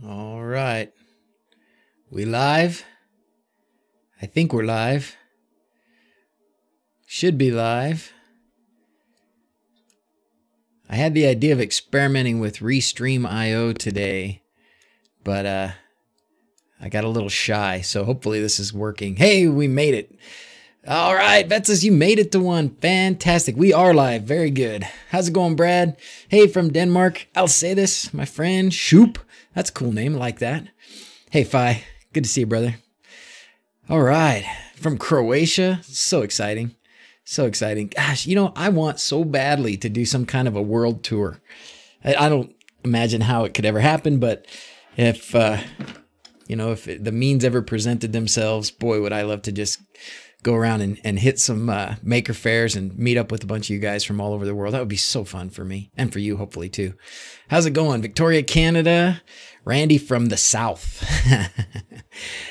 All right. We live? I think we're live. Should be live. I had the idea of experimenting with Restream.io today, but I got a little shy, so hopefully this is working. Hey, we made it. All right, DrZzs, you made it to one. Fantastic. We are live. Very good. How's it going, Brad? Hey, from Denmark. I'll say this, my friend. Shoop. That's a cool name. I like that. Hey, Fi. Good to see you, brother. All right. From Croatia. So exciting. So exciting. Gosh, you know, I want so badly to do some kind of a world tour. I don't imagine how it could ever happen, but if, you know, if the means ever presented themselves, boy, would I love to just go around and hit some maker fairs and meet up with a bunch of you guys from all over the world. That would be so fun for me and for you, hopefully, too. How's it going? Victoria, Canada. Randy from the South.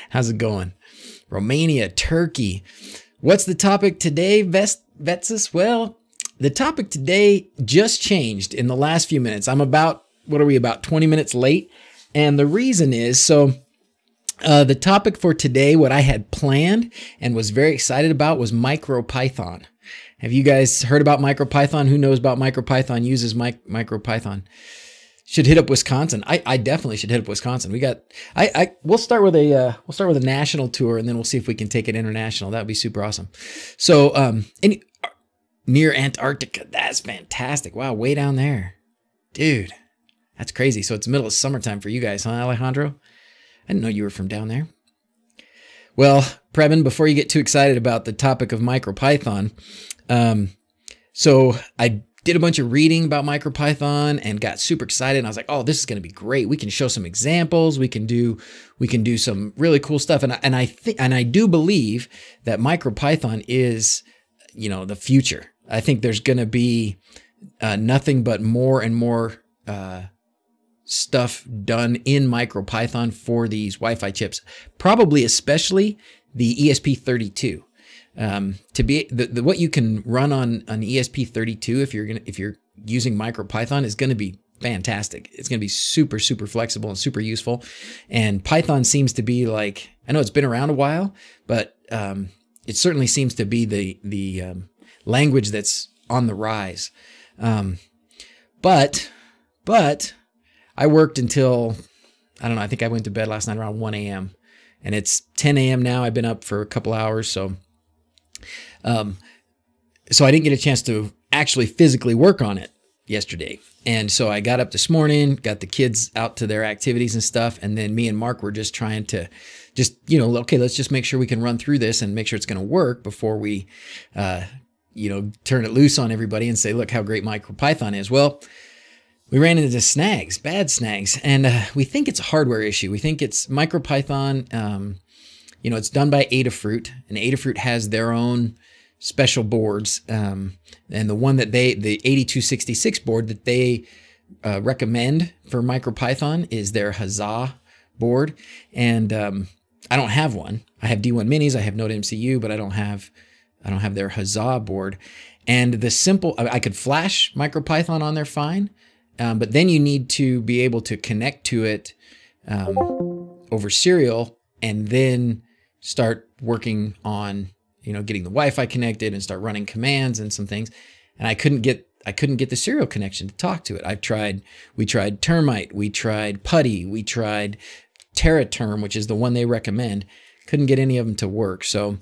How's it going? Romania, Turkey. What's the topic today, DrZzs? Well, the topic today just changed in the last few minutes. I'm about, what are we, about 20 minutes late? And the reason is, the topic for today, what I had planned and was very excited about was MicroPython. Have you guys heard about MicroPython? Who knows about MicroPython, uses MicroPython? Should hit up Wisconsin. I definitely should hit up Wisconsin. We got, we'll start with a national tour, and then we'll see if we can take it international. That would be super awesome. So, near Antarctica, that's fantastic. Wow, way down there. Dude, that's crazy. So it's middle of summertime for you guys, huh, Alejandro? I didn't know you were from down there. Well, Preben, before you get too excited about the topic of MicroPython, so I did a bunch of reading about MicroPython and got super excited. And I was like, oh, this is going to be great. We can show some examples. We can do some really cool stuff. And I do believe that MicroPython is, you know, the future. I think there's going to be nothing but more and more stuff done in MicroPython for these Wi-Fi chips, probably especially the ESP32. To be what you can run on an ESP32 if you're using MicroPython is going to be fantastic. It's going to be super flexible and super useful. And Python seems to be like, I know it's been around a while, but it certainly seems to be the language that's on the rise. But I worked until, I don't know, I think I went to bed last night around 1 a.m. and it's 10 a.m. now. I've been up for a couple hours, so I didn't get a chance to actually physically work on it yesterday. And so I got up this morning, got the kids out to their activities and stuff. And then me and Mark were just trying to you know, okay, let's just make sure we can run through this and make sure it's going to work before we, you know, turn it loose on everybody and say, look how great MicroPython is. Well, we ran into snags, bad snags. And we think it's a hardware issue. We think it's MicroPython. You know, it's done by Adafruit, and Adafruit has their own special boards. And the one that the 8266 board that they recommend for MicroPython is their Huzzah board. And I don't have one. I have D1 minis, I have Node MCU, but I don't have their Huzzah board. And the simple, I could flash MicroPython on there fine, but then you need to be able to connect to it over serial and then start working on, you know, getting the Wi-Fi connected and start running commands and some things. And I couldn't get the serial connection to talk to it. We tried Termite, we tried Putty, we tried TerraTerm, which is the one they recommend. Couldn't get any of them to work. So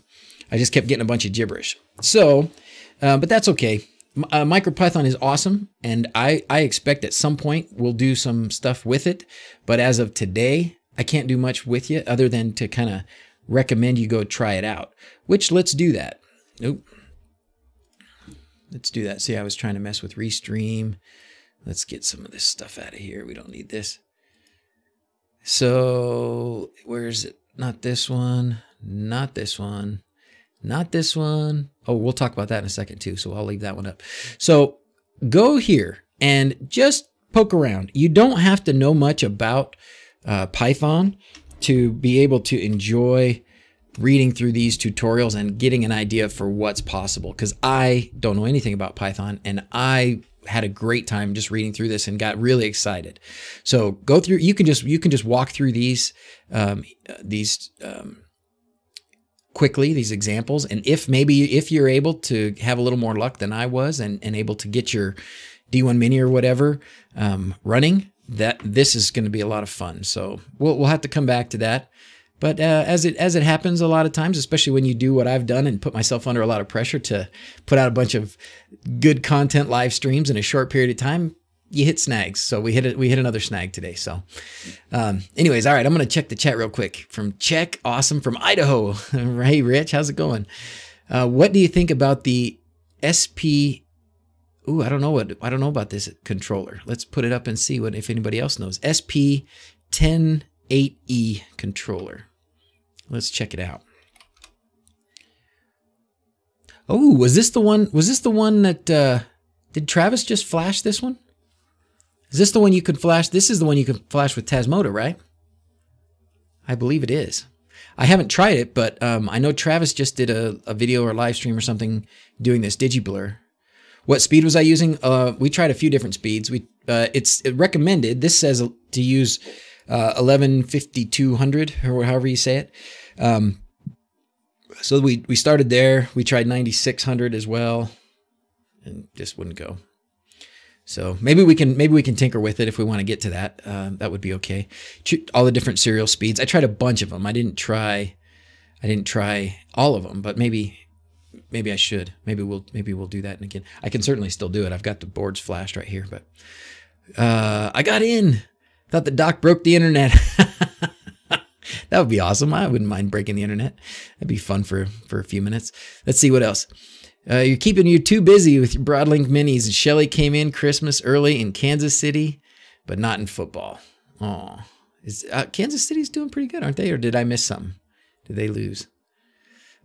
I just kept getting a bunch of gibberish. So, but that's okay. MicroPython is awesome. And I expect at some point we'll do some stuff with it. But as of today, I can't do much with you other than to kind of recommend you go try it out, which let's do that. Nope. Let's do that. See, I was trying to mess with Restream. Let's get some of this stuff out of here. We don't need this. So where is it? Not this one, not this one, not this one. Oh, we'll talk about that in a second too. So I'll leave that one up. So go here and just poke around. You don't have to know much about Python to be able to enjoy reading through these tutorials and getting an idea for what's possible. Because I don't know anything about Python, and I had a great time just reading through this and got really excited. So go through. You can just walk through these quickly, these examples, and if you're able to have a little more luck than I was and able to get your D1 Mini or whatever running, this is going to be a lot of fun. So we'll have to come back to that. But as it happens a lot of times, especially when you do what I've done and put myself under a lot of pressure to put out a bunch of good content live streams in a short period of time, you hit snags. So we hit another snag today. So anyways, all right, I'm going to check the chat real quick. From Czech, awesome, from Idaho. Hey, Rich, how's it going? What do you think about the SP? Ooh, I don't know about this controller. Let's put it up and see if anybody else knows. SP108E controller. Let's check it out. Oh, was this the one that did Travis just flash this one? Is this the one you could flash? This is the one you can flash with Tasmota, right? I believe it is. I haven't tried it, but I know Travis just did a video or live stream or something doing this DigiBlur. What speed was I using? We tried a few different speeds. It's recommended. This says to use 115200 or however you say it. So we started there. We tried 9600 as well, and just wouldn't go. So maybe we can tinker with it if we want to get to that. That would be okay. All the different serial speeds. I tried a bunch of them. I didn't try all of them, but maybe I should. Maybe we'll do that again. I can certainly still do it. I've got the boards flashed right here, but I got in. Thought the doc broke the internet. That would be awesome. I wouldn't mind breaking the internet. That'd be fun for a few minutes. Let's see what else. You're keeping you too busy with your Broadlink minis. Shelly came in Christmas early in Kansas City, but not in football. Oh, Kansas City's doing pretty good, aren't they? Or did I miss something? Did they lose?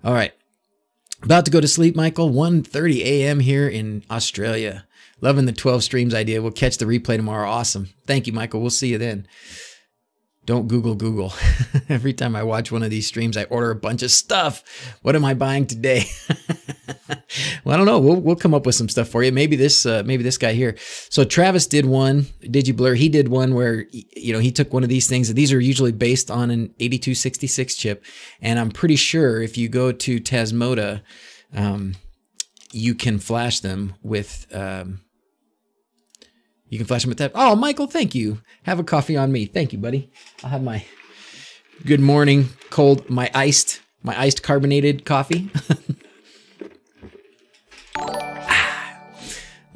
All right. About to go to sleep, Michael. 1:30 a.m. here in Australia. Loving the 12 streams idea. We'll catch the replay tomorrow. Awesome. Thank you, Michael. We'll see you then. Don't Google. Every time I watch one of these streams, I order a bunch of stuff. What am I buying today? Well, I don't know. We'll come up with some stuff for you. Maybe this guy here. So Travis did one. DigiBlur. He did one where he took one of these things. These are usually based on an 8266 chip, and I'm pretty sure if you go to Tasmota, you can flash them with. You can flash them with that. Oh, Michael, thank you. Have a coffee on me. Thank you, buddy. I'll have my good morning cold, my iced carbonated coffee.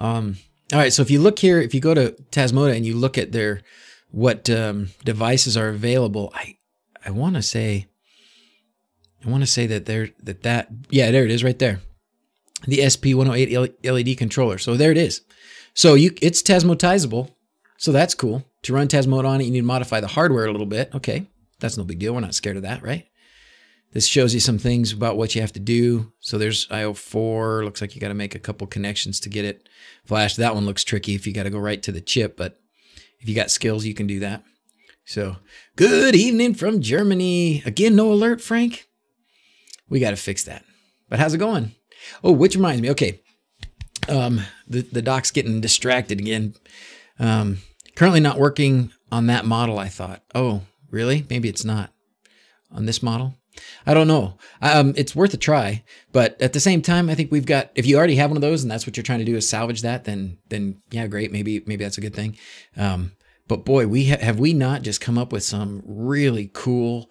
All right. So if you look here, if you go to Tasmota and you look at what devices are available, I want to say that yeah, there it is right there. The SP108 LED controller. So there it is. So it's Tasmotizable, so that's cool. To run Tasmota on it, you need to modify the hardware a little bit. Okay, that's no big deal. We're not scared of that, right? This shows you some things about what you have to do. So there's IO4. Looks like you got to make a couple connections to get it flashed. That one looks tricky if you got to go right to the chip, but if you got skills, you can do that. So good evening from Germany. Again, no alert, Frank. We got to fix that. But how's it going? Oh, which reminds me. Okay. The doc's getting distracted again. Currently not working on that model, I thought. Oh, really? Maybe it's not on this model. I don't know. It's worth a try, but at the same time, I think we've got, if you already have one of those and that's what you're trying to do is salvage that, then yeah, great. Maybe that's a good thing. But boy, have we not just come up with some really cool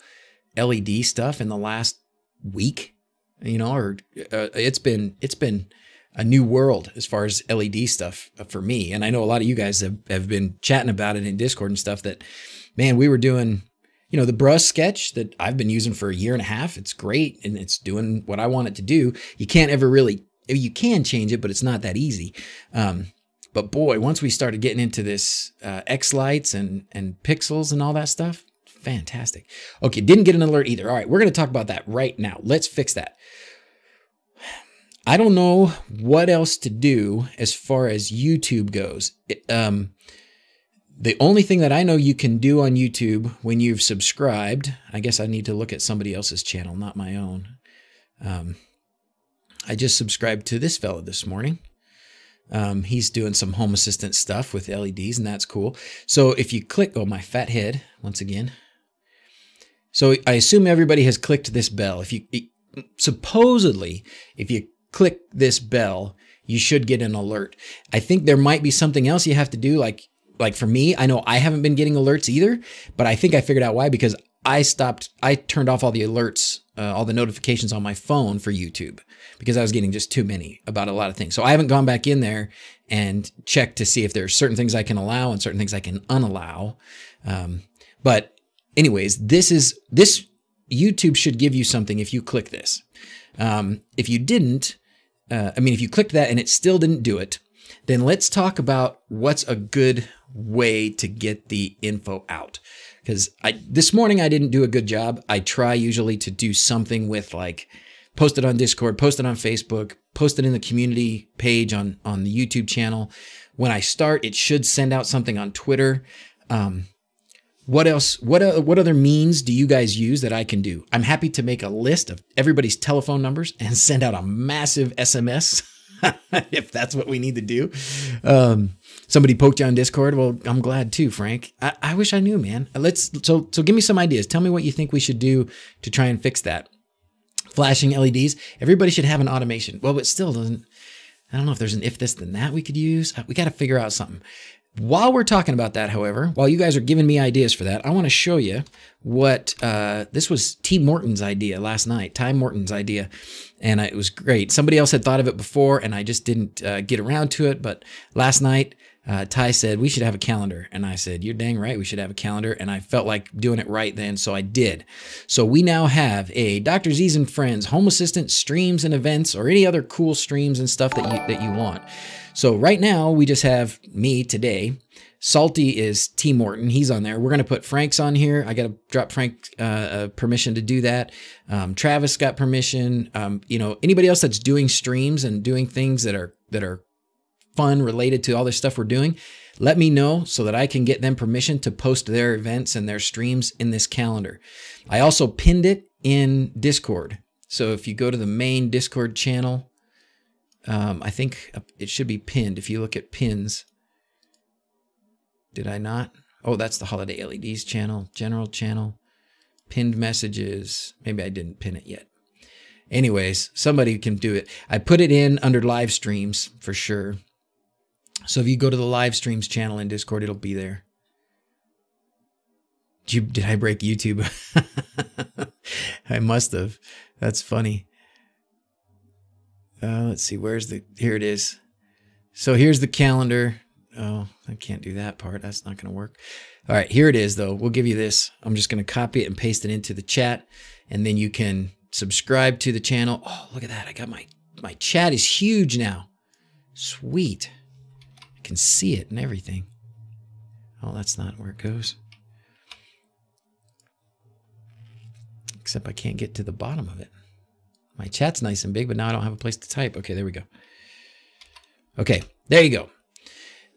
LED stuff in the last week, or it's been a new world as far as LED stuff for me. And I know a lot of you guys have been chatting about it in Discord and stuff that, man, we were doing, the DrZzs sketch that I've been using for a year and a half. It's great. And it's doing what I want it to do. You can't ever really, you can change it, but it's not that easy. But boy, once we started getting into this X lights and pixels and all that stuff, fantastic. Okay. Didn't get an alert either. All right. We're going to talk about that right now. Let's fix that. I don't know what else to do as far as YouTube goes. The only thing that I know you can do on YouTube when you've subscribed, I guess I need to look at somebody else's channel, not my own. I just subscribed to this fella this morning. He's doing some Home Assistant stuff with LEDs, and that's cool. So if you click, oh, my fat head, once again. So I assume everybody has clicked this bell. Supposedly, if you click this bell, you should get an alert. I think there might be something else you have to do. Like for me, I know I haven't been getting alerts either, but I think I figured out why, because I turned off all the alerts, all the notifications on my phone for YouTube, because I was getting just too many about a lot of things. So I haven't gone back in there and checked to see if there's certain things I can allow and certain things I can unallow. But anyways, this YouTube should give you something if you click this. If you didn't, if you clicked that and it still didn't do it, then let's talk about what's a good way to get the info out. Because this morning I didn't do a good job. I try usually to do something with, like, post it on Discord, post it on Facebook, post it in the community page on the YouTube channel. When I start, it should send out something on Twitter. What else? What other means do you guys use that I can do? I'm happy to make a list of everybody's telephone numbers and send out a massive SMS if that's what we need to do. Somebody poked you on Discord. Well, I'm glad too, Frank. I wish I knew, man. So give me some ideas. Tell me what you think we should do to try and fix that. Flashing LEDs. Everybody should have an automation. Well, but still doesn't. I don't know if there's an if this then that we could use. We got to figure out something. While we're talking about that, however, while you guys are giving me ideas for that, I want to show you what, this was Ty Morton's idea last night, and it was great. Somebody else had thought of it before, and I just didn't get around to it, but last night, Ty said, we should have a calendar, and I said, you're dang right, we should have a calendar, and I felt like doing it right then, so I did. So we now have a DrZzs and Friends Home Assistant streams and events, or any other cool streams and stuff that you want. So right now, we just have me today. Salty is Ty Morton. He's on there. We're going to put Frank's on here. I got to drop Frank permission to do that. Travis got permission. Anybody else that's doing streams and doing things that are fun related to all this stuff we're doing, let me know so that I can get them permission to post their events and their streams in this calendar. I also pinned it in Discord. So if you go to the main Discord channel, I think it should be pinned. If you look at pins, did I not? Oh, that's the Holiday LEDs channel, general channel, pinned messages. Maybe I didn't pin it yet. Anyways, somebody can do it. I put it in under live streams for sure. So if you go to the live streams channel in Discord, it'll be there. Did I break YouTube? I must have. That's funny. Let's see, here it is. So here's the calendar. Oh, I can't do that part. That's not going to work. All right, here it is though. We'll give you this. I'm just going to copy it and paste it into the chat, and then you can subscribe to the channel. Oh, look at that. I got my chat is huge now. Sweet. I can see it and everything. Oh, that's not where it goes. Except I can't get to the bottom of it. My chat's nice and big, but now I don't have a place to type. Okay, there we go. Okay, there you go.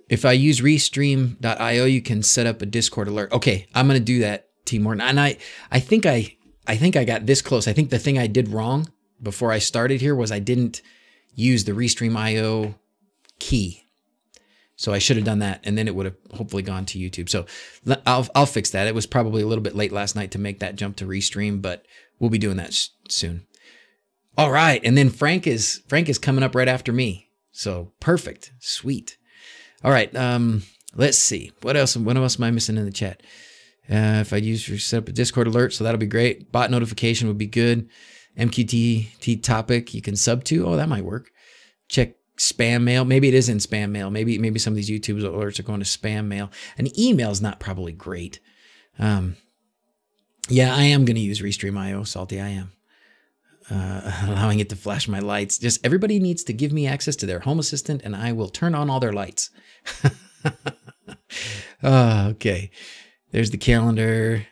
If I use restream.io, you can set up a Discord alert. Okay, I'm going to do that, Ty Morton. And I think I got this close. I think the thing I did wrong before I started here was I didn't use the restream.io key. So I should have done that, and then it would have hopefully gone to YouTube. So I'll fix that. It was probably a little bit late last night to make that jump to Restream, but we'll be doing that soon. All right, and then Frank is coming up right after me. So perfect, sweet. All right, let's see. What else am I missing in the chat? If I set up a Discord alert, so that'll be great. Bot notification would be good. MQTT topic you can sub to. Oh, that might work. Check spam mail. Maybe it is in spam mail. Maybe some of these YouTube alerts are going to spam mail. An email is not probably great. Yeah, I am going to use Restream.io, Salty. I am. Allowing it to flash my lights. Just everybody needs to give me access to their Home Assistant, and I will turn on all their lights. Okay. There's the calendar.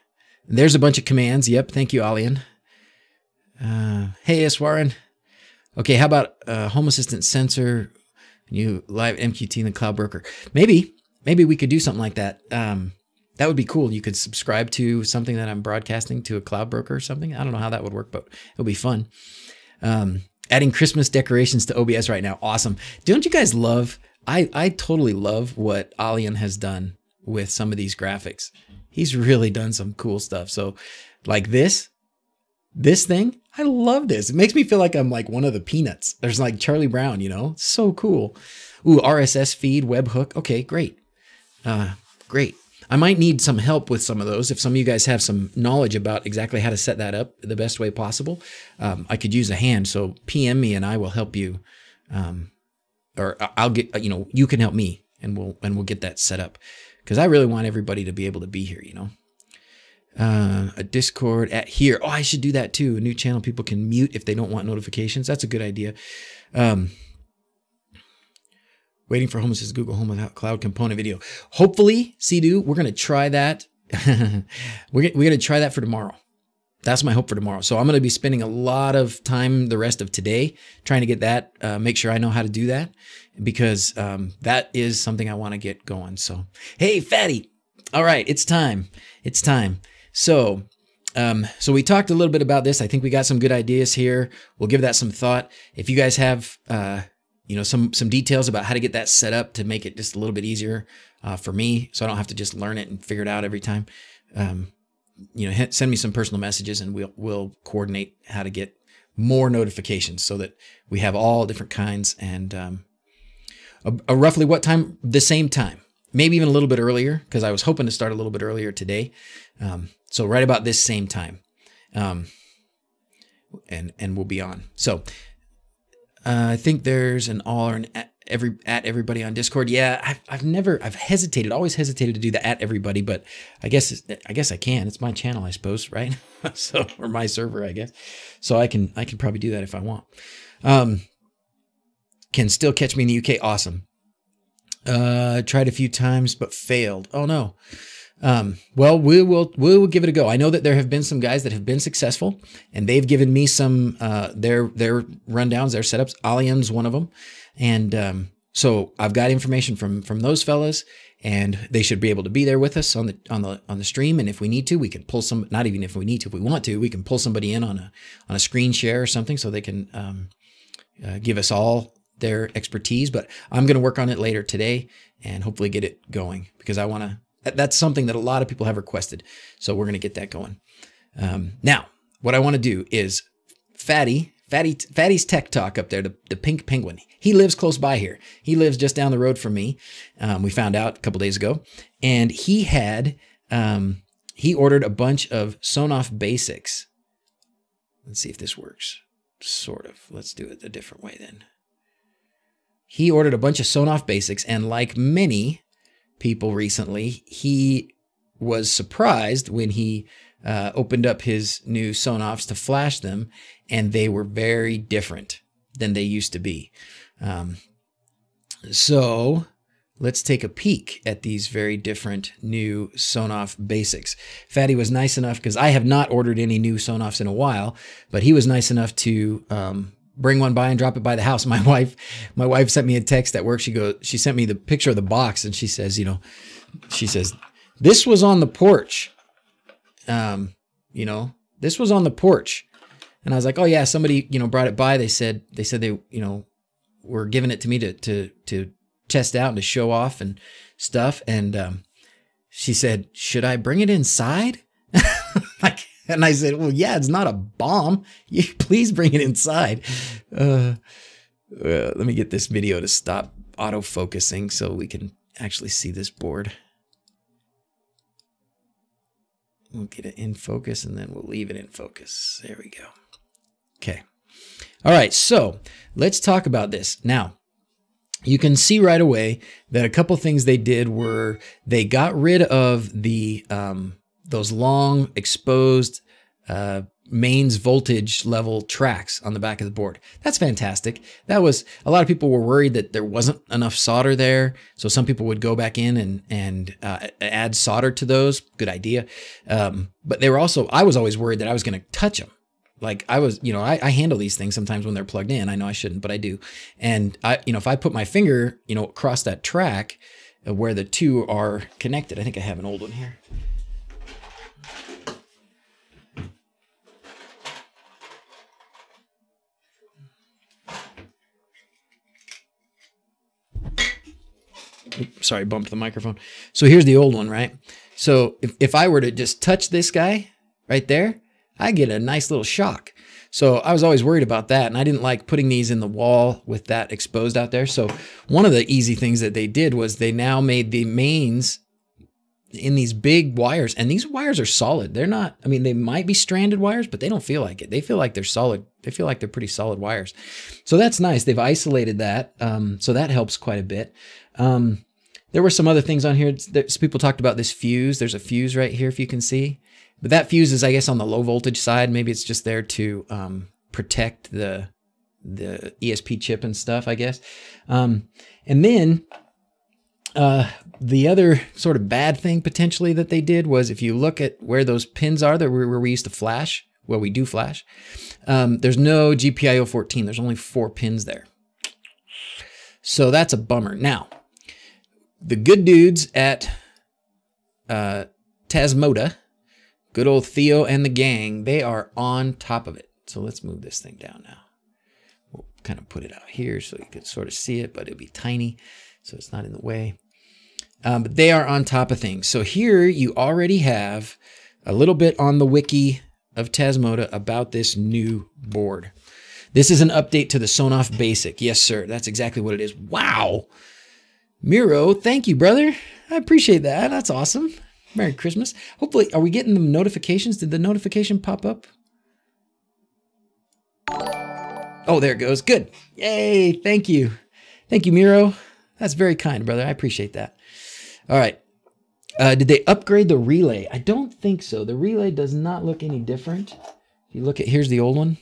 There's a bunch of commands. Yep. Thank you, Alian. Hey, Iswaran. Okay, how about Home Assistant sensor, new live MQT in the Cloud Broker? Maybe we could do something like that. That would be cool. You could subscribe to something that I'm broadcasting to a Cloud Broker or something. I don't know how that would work, but it'll be fun. Adding Christmas decorations to OBS right now. Awesome. Don't you guys love I totally love what Alian has done with some of these graphics. He's really done some cool stuff. So like this thing, I love this. It makes me feel like I'm like one of the Peanuts. There's like Charlie Brown, you know, so cool. Ooh, RSS feed, webhook. Okay, great. Great. I might need some help with some of those. If some of you guys have some knowledge about exactly how to set that up the best way possible, I could use a hand. So PM me and I will help you. Or I'll get, you know, you can help me and we'll get that set up. Because I really want everybody to be able to be here, you know. A Discord at here. Oh, I should do that too. A new channel people can mute if they don't want notifications. That's a good idea. Waiting for Home says Google Home without cloud component video. Hopefully, Sea-Doo, we're going to try that. we're going to try that for tomorrow. That's my hope for tomorrow. So I'm going to be spending a lot of time the rest of today trying to get that, make sure I know how to do that, because that is something I want to get going. So, hey, Fatty. All right, it's time. It's time. So, so we talked a little bit about this. I think we got some good ideas here. We'll give that some thought. If you guys have, you know, some details about how to get that set up to make it just a little bit easier for me, so I don't have to just learn it and figure it out every time, you know, send me some personal messages and we'll coordinate how to get more notifications so that we have all different kinds. And roughly what time? The same time. Maybe even a little bit earlier, because I was hoping to start a little bit earlier today. So right about this same time, and we'll be on. So I think there's an all or an at everybody on Discord. Yeah, I've hesitated, always hesitated to do the at everybody, but I guess I can. It's my channel, I suppose, right? So, or my server, I guess. So I can probably do that if I want. Can still catch me in the UK. Awesome. Tried a few times but failed. Oh no. Well, we will give it a go. I know that there have been some guys that have been successful, and they've given me some their rundowns, their setups. Alian's one of them, and so I've got information from those fellas, and they should be able to be there with us on the stream. And if we need to, we can pull some. Not even if we need to, if we want to, we can pull somebody in on a screen share or something, so they can give us all their expertise. But I'm going to work on it later today and hopefully get it going, because I want to. That's something that a lot of people have requested. So we're going to get that going. Now, what I want to do is Fatty's Tech Talk up there, the pink penguin. He lives close by here. He lives just down the road from me. We found out a couple days ago. And he had, he ordered a bunch of Sonoff basics. Let's see if this works. Sort of. Let's do it a different way then. He ordered a bunch of Sonoff basics, and like many people recently, he was surprised when he opened up his new Sonoffs to flash them, and they were very different than they used to be. So let's take a peek at these very different new Sonoff basics. Fatty was nice enough, because I have not ordered any new Sonoffs in a while, but he was nice enough to bring one by and drop it by the house. My wife sent me a text at work. She sent me the picture of the box, and she says, you know, this was on the porch. You know, this was on the porch. And I was like, oh yeah, somebody, you know, brought it by. They said they, you know, were giving it to me to test out and to show off and stuff. And she said, should I bring it inside? And I said, well, yeah, it's not a bomb. Please bring it inside. Let me get this video to stop auto-focusing so we can actually see this board. We'll get it in focus, and then we'll leave it in focus. There we go. Okay. All right, so let's talk about this. Now, you can see right away that a couple things they did were they got rid of the those long exposed mains voltage level tracks on the back of the board. That's fantastic. That was, a lot of people were worried that there wasn't enough solder there. So some people would go back in and add solder to those. Good idea. But they were also, I was always worried that I was going to touch them. Like I was, you know, I handle these things sometimes when they're plugged in. I know I shouldn't, but I do. And you know, if I put my finger, you know, across that track where the two are connected, I think I have an old one here. Oops, sorry, bumped the microphone. So here's the old one, right? So if I were to just touch this guy right there, I get a nice little shock. So I was always worried about that, and I didn't like putting these in the wall with that exposed out there. So one of the easy things that they did was they now made the mains in these big wires, and these wires are solid. They're not, I mean, they might be stranded wires, but they don't feel like it. They feel like they're solid. They feel like they're pretty solid wires. So that's nice. They've isolated that. So that helps quite a bit. There were some other things on here. People talked about this fuse. There's a fuse right here, if you can see. But that fuse is, I guess, on the low voltage side. Maybe it's just there to protect the ESP chip and stuff, I guess. And then the other sort of bad thing potentially that they did was, if you look at where those pins are, where we used to flash, where we do flash, there's no GPIO 14. There's only 4 pins there. So that's a bummer. Now, the good dudes at Tasmota, good old Theo and the gang, they are on top of it. So let's move this thing down now. We'll kind of put it out here so you can sort of see it, but it'll be tiny, so it's not in the way. But they are on top of things. So here you already have a little bit on the wiki of Tasmota about this new board. This is an update to the Sonoff Basic. Yes, sir. That's exactly what it is. Wow. Miro, thank you, brother. I appreciate that. That's awesome. Merry Christmas. Hopefully, are we getting the notifications? Did the notification pop up? Oh, there it goes. Good. Yay. Thank you. Thank you, Miro. That's very kind, brother. I appreciate that. All right. Did they upgrade the relay? I don't think so. The relay does not look any different. If you look at, here's the old one.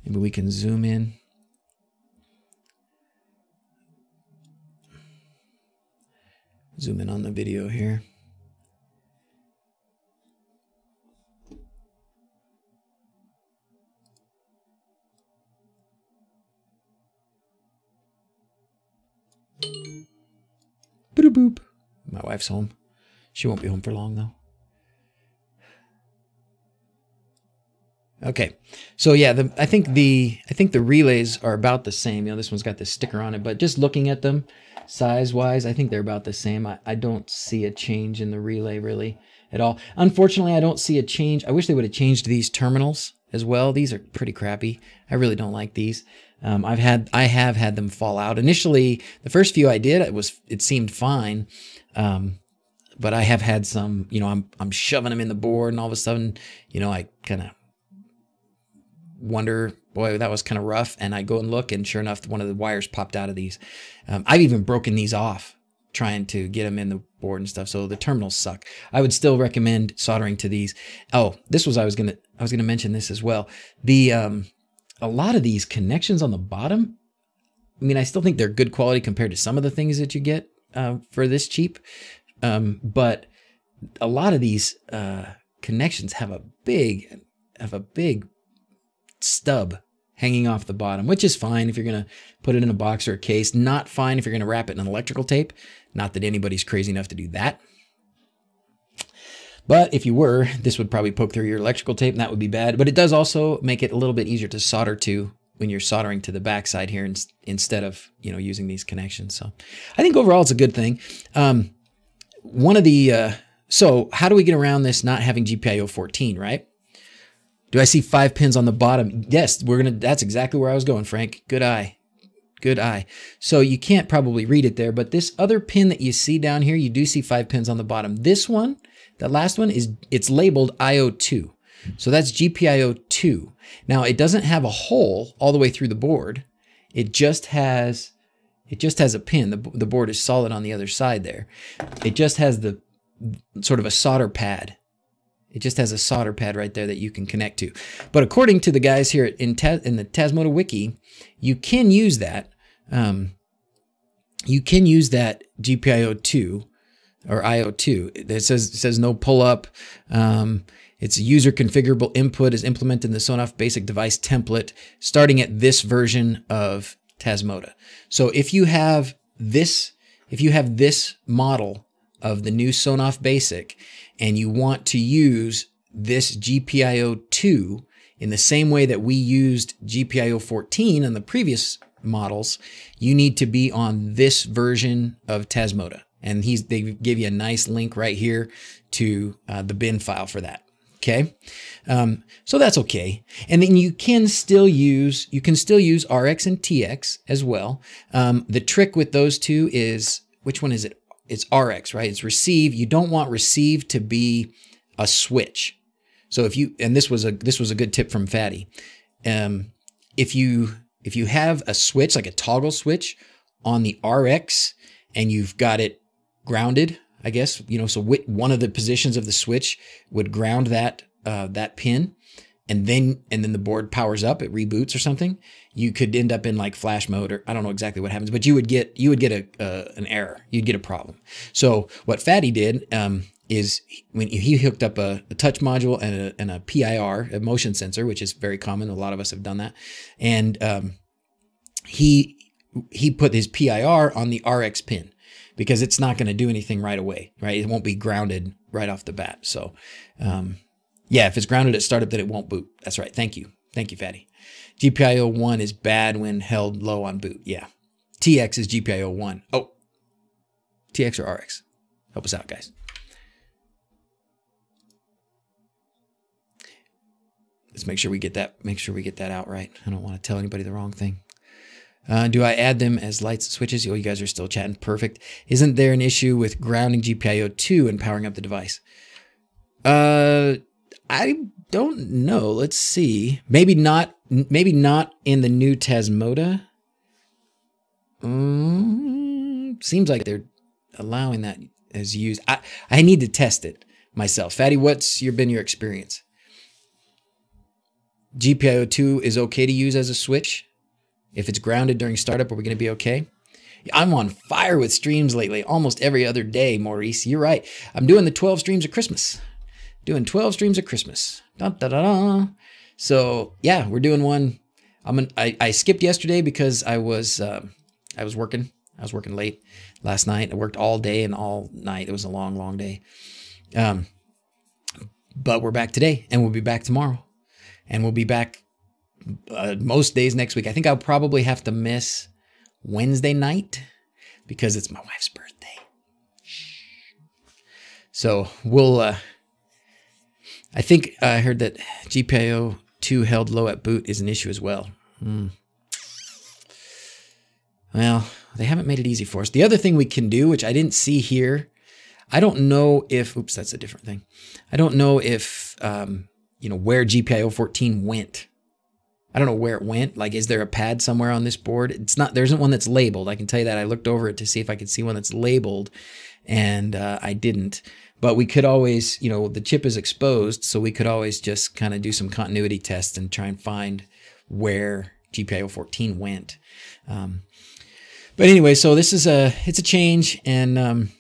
Maybe we can zoom in. Zoom in on the video here. Boop. My wife's home. She won't be home for long though. Okay, so yeah, I think the relays are about the same. You know, this one's got this sticker on it, but just looking at them size-wise, I think they're about the same. I don't see a change in the relay really at all. Unfortunately, I don't see a change. I wish they would have changed these terminals as well. These are pretty crappy. I really don't like these. I have had them fall out. Initially, the first few I did, it seemed fine. But I have had some, you know, I'm shoving them in the board, and all of a sudden, you know, I kind of wonder, boy, that was kind of rough. And I go and look, and sure enough, one of the wires popped out of these. I've even broken these off trying to get them in the board and stuff. So the terminals suck. I would still recommend soldering to these. Oh, this was, I was gonna mention this as well. A lot of these connections on the bottom, I mean, I still think they're good quality compared to some of the things that you get for this cheap. But a lot of these connections have a big stub hanging off the bottom, which is fine if you're going to put it in a box or a case. Not fine if you're going to wrap it in electrical tape. Not that anybody's crazy enough to do that. But if you were, this would probably poke through your electrical tape, and that would be bad. But it does also make it a little bit easier to solder to when you're soldering to the backside here instead of, you know, using these connections. So I think overall it's a good thing. So how do we get around this not having GPIO 14, right? Do I see 5 pins on the bottom? Yes, that's exactly where I was going, Frank. Good eye. Good eye. So you can't probably read it there, but this other pin that you see down here, you do see 5 pins on the bottom. This one, that last one, it's labeled IO2. So that's GPIO 2. Now it doesn't have a hole all the way through the board. It just has a pin. The board is solid on the other side there. It just has the sort of a solder pad. It just has a solder pad right there that you can connect to. But according to the guys here in the Tasmota Wiki, you can use that. You can use that GPIO 2 or IO2. It says no pull up. It's a user configurable input is implemented in the Sonoff basic device template starting at this version of Tasmota. So if you have this model of the new Sonoff basic and you want to use this GPIO 2 in the same way that we used GPIO 14 on the previous models, you need to be on this version of Tasmota. And they give you a nice link right here to the bin file for that. Okay, so that's okay. And then you can still use RX and TX as well. The trick with those two is, which one is it? It's RX, right? It's receive. You don't want receive to be a switch. So if you, and this was a good tip from Fatty. If you have a switch, like a toggle switch on the RX, and you've got it grounded, I guess, you know, so one of the positions of the switch would ground that pin, and then the board powers up, it reboots or something. You could end up in like flash mode, or I don't know exactly what happens, but you would get an error. You'd get a problem. So what Fatty did is when he hooked up a touch module and a PIR, a motion sensor, which is very common. A lot of us have done that, and he put his PIR on the RX pin, because it's not going to do anything right away, right? It won't be grounded right off the bat. So, yeah, if it's grounded at startup, then it won't boot. That's right. Thank you. Thank you, Fatty. GPIO 1 is bad when held low on boot. Yeah. TX is GPIO 1. Oh, TX or RX? Help us out, guys. Let's make sure we get that. Make sure we get that out right. I don't want to tell anybody the wrong thing. Do I add them as lights and switches? Oh, you guys are still chatting. Perfect. Isn't there an issue with grounding GPIO 2 and powering up the device? I don't know. Let's see. Maybe not in the new Tasmota. Seems like they're allowing that as used. I need to test it myself. Fatty, what's been your experience? GPIO 2 is okay to use as a switch? If it's grounded during startup, are we going to be okay? I'm on fire with streams lately, almost every other day, Maurice. You're right. I'm doing the 12 streams of Christmas. Doing 12 streams of Christmas. Da, da, da, da. So yeah, we're doing one. I skipped yesterday because I was working. I was working late last night. I worked all day and all night. It was a long, long day. But we're back today, and we'll be back tomorrow, and we'll be back most days next week. I think I'll probably have to miss Wednesday night because it's my wife's birthday. So we'll, I think I heard that GPIO 2 held low at boot is an issue as well. Well, they haven't made it easy for us. The other thing we can do, which I didn't see here, I don't know if, oops, that's a different thing. I don't know if, you know, where GPIO 14 went. I don't know where it went. Like, is there a pad somewhere on this board? It's not, there isn't one that's labeled. I can tell you that. I looked over it to see if I could see one that's labeled, and I didn't. But we could always, you know, the chip is exposed, so we could always just kind of do some continuity tests and try and find where GPIO 14 went. But anyway, so this is it's a change, and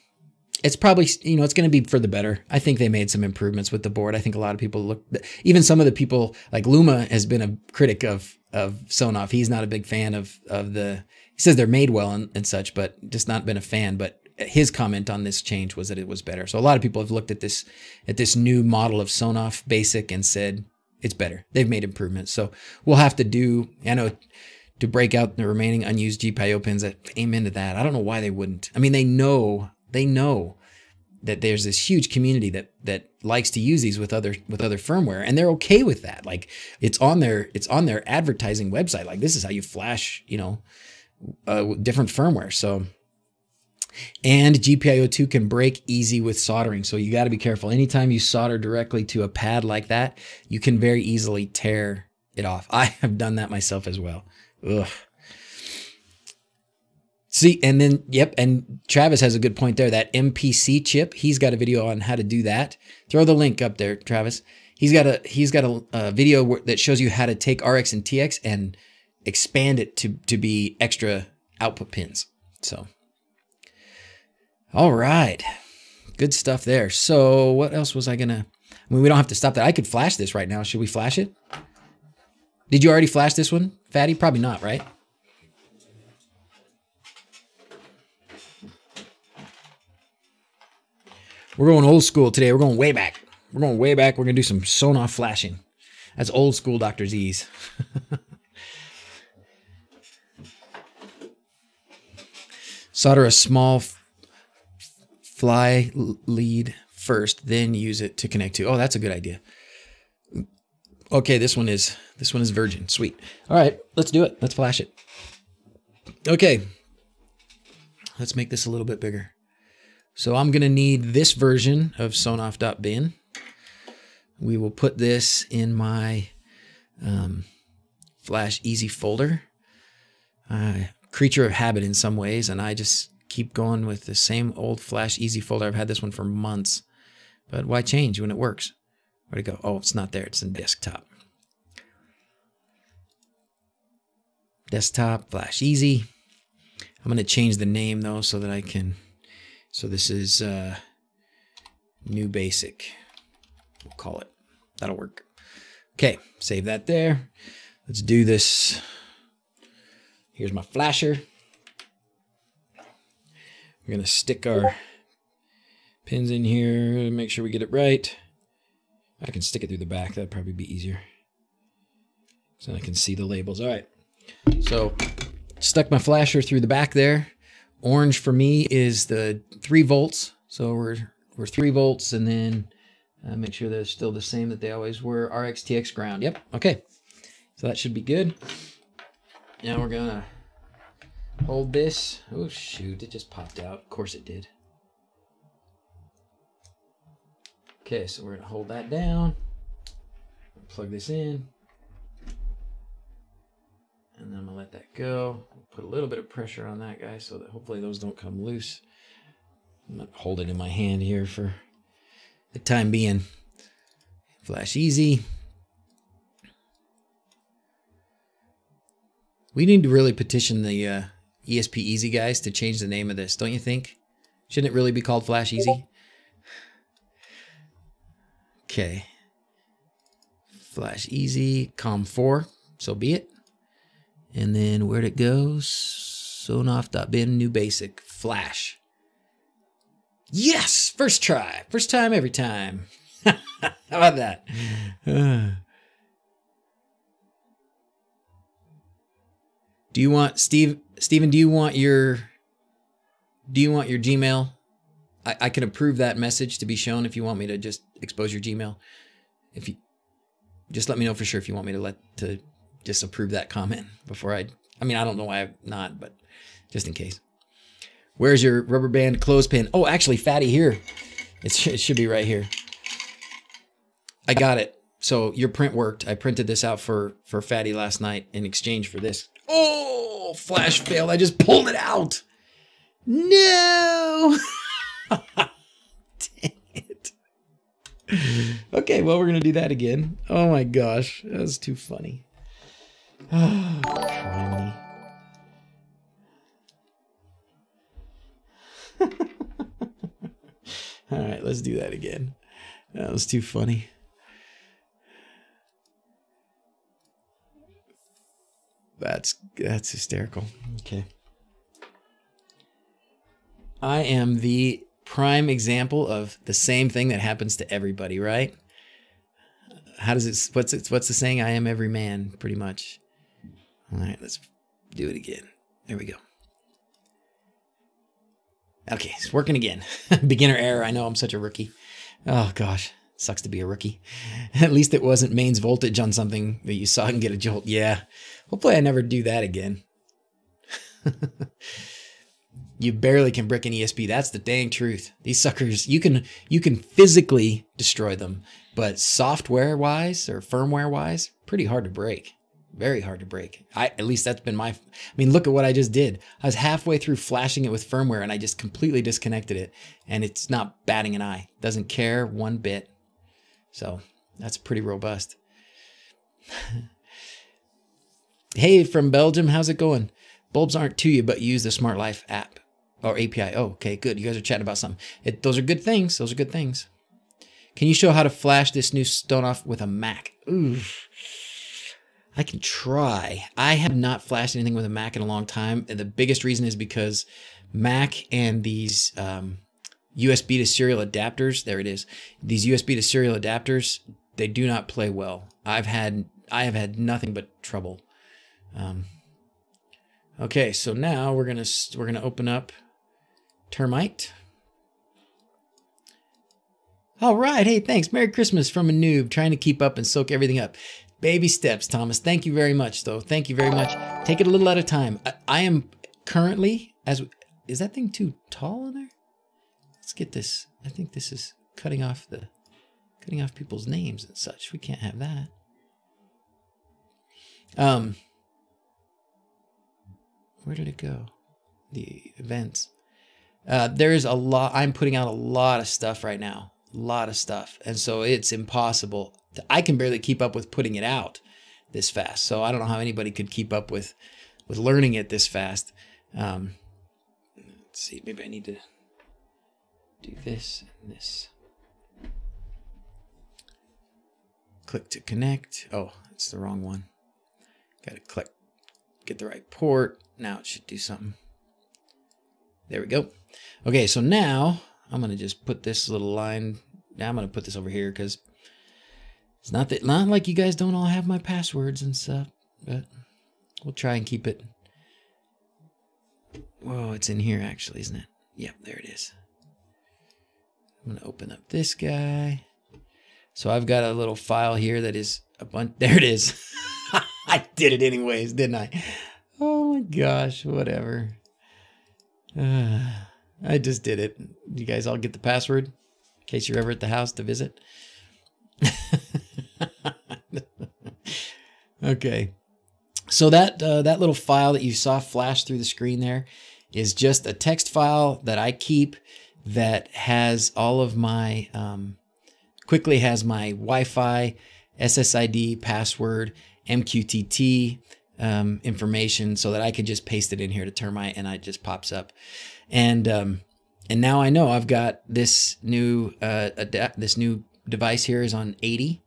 it's probably, you know, it's going to be for the better. I think they made some improvements with the board. I think a lot of people even some of the people, like Luma has been a critic of Sonoff. He's not a big fan of he says they're made well and such, but just not been a fan. But his comment on this change was that it was better. So a lot of people have looked at this new model of Sonoff Basic and said it's better. They've made improvements. So we'll have to do, I know, to break out the remaining unused GPIO pins. Amen to that. I don't know why they wouldn't. I mean, they know that there's this huge community that likes to use these with other firmware, and they're okay with that. Like, it's on their advertising website. Like, this is how you flash, you know, different firmware. So, and GPIO 2 can break easy with soldering. So you got to be careful. Anytime you solder directly to a pad like that, you can very easily tear it off. I have done that myself as well. Ugh. See, and then, yep, and Travis has a good point there. That MPC chip, he's got a video on how to do that. Throw the link up there, Travis. He's got a video that shows you how to take RX and TX and expand it to be extra output pins. So, all right, good stuff there. So what else was I gonna, I mean, we don't have to stop that. I could flash this right now. Should we flash it? Did you already flash this one, Fatty? Probably not, right? We're going old school today. We're going way back. We're going way back. We're going to do some Sonoff flashing. That's old school DrZzs. Solder a small fly lead first, then use it to connect to. Oh, that's a good idea. Okay, this one is virgin. Sweet. All right, let's do it. Let's flash it. Okay. Let's make this a little bit bigger. So I'm going to need this version of sonoff.bin. We will put this in my Flash Easy folder. Creature of habit in some ways, and I just keep going with the same old Flash Easy folder. I've had this one for months, but why change when it works? Where'd it go? Oh, it's not there. It's in desktop. Desktop, Flash Easy. I'm going to change the name though so that I can, so this is new basic. We'll call it. That'll work. Okay, save that there. Let's do this. Here's my flasher. We're going to stick our pins in here, make sure we get it right. I can stick it through the back. That'd probably be easier. So I can see the labels. All right. So stuck my flasher through the back there. Orange for me is the 3 volts. So we're 3 volts, and then make sure they're still the same that they always were. RXTX ground. Yep. Okay. So that should be good. Now we're gonna hold this. Oh shoot, it just popped out. Of course it did. Okay, so we're gonna hold that down. Plug this in. And then I'm gonna let that go. Put a little bit of pressure on that guy so that hopefully those don't come loose. I'm gonna hold it in my hand here for the time being. Flash Easy. We need to really petition the ESP Easy guys to change the name of this, don't you think? Shouldn't it really be called Flash Easy? Okay. Flash Easy, COM4, so be it. And then where'd it go? Sonoff.bin, new basic, Flash. Yes! First try. First time, every time. How about that? Do you want, Steven, do you want your Gmail? I can approve that message to be shown if you want me to just expose your Gmail. If you just let me know for sure if you want me to just approve that comment before I mean, I don't know why I'm not, but just in case. Where's your rubber band clothespin? Oh, actually, Fatty, here. It should be right here. I got it. So your print worked. I printed this out for Fatty last night in exchange for this. Oh, flash failed. I just pulled it out. No. Dang it. Okay, well, we're going to do that again. Oh my gosh. That was too funny. Criminy. All right, let's do that again. That was too funny. That's hysterical. Okay. I am the prime example of the same thing that happens to everybody, right? How does it, what's the saying? I am every man, pretty much. All right, let's do it again. There we go. Okay, it's working again. Beginner error. I know I'm such a rookie. Oh gosh, sucks to be a rookie. At least it wasn't mains voltage on something that you saw and get a jolt. Yeah, hopefully I never do that again. You barely can brick an ESP. That's the dang truth. These suckers, you can physically destroy them, but software-wise or firmware-wise, pretty hard to break. Very hard to break. At least that's been my... I mean, look at what I just did. I was halfway through flashing it with firmware, and I just completely disconnected it, and it's not batting an eye. Doesn't care one bit. So that's pretty robust. Hey, from Belgium, how's it going? Bulbs aren't to you, but you use the Smart Life app or API. Oh, okay, good. You guys are chatting about something. Those are good things. Those are good things. Can you show how to flash this new Sonoff with a Mac? Ooh, I can try. I have not flashed anything with a Mac in a long time. And the biggest reason is because Mac and these USB to serial adapters, there it is. These USB to serial adapters, they do not play well. I have had nothing but trouble. Okay, so now we're gonna open up termite. All right. Hey, thanks. Merry Christmas from a noob trying to keep up and soak everything up. Baby steps, Thomas. Thank you very much, though. Thank you very much. Take it a little at a time. I am currently, is that thing too tall in there? Let's get this. I think this is cutting off people's names and such. We can't have that. Where did it go? The events. There is a lot. I'm putting out a lot of stuff right now. A lot of stuff. And so it's impossible. I can barely keep up with putting it out this fast. So I don't know how anybody could keep up with learning it this fast. Let's see. Maybe I need to do this and this. Click to connect. Oh, it's the wrong one. Got to click. Get the right port. Now it should do something. There we go. Okay, so now I'm going to just put this little line. Now I'm going to put this over here because it's not like you guys don't all have my passwords and stuff, but we'll try and keep it. Whoa, it's in here actually, isn't it? Yep, there it is. I'm going to open up this guy. So I've got a little file here that is a bunch. There it is. I did it anyways, didn't I? Oh my gosh, whatever. I just did it. You guys all get the password in case you're ever at the house to visit. Okay. So that little file that you saw flash through the screen there is just a text file that I keep that has all of my, quickly has my Wi-Fi, SSID, password, MQTT information so that I could just paste it in here to termite and it just pops up. And now I know I've got this new device here is on 80.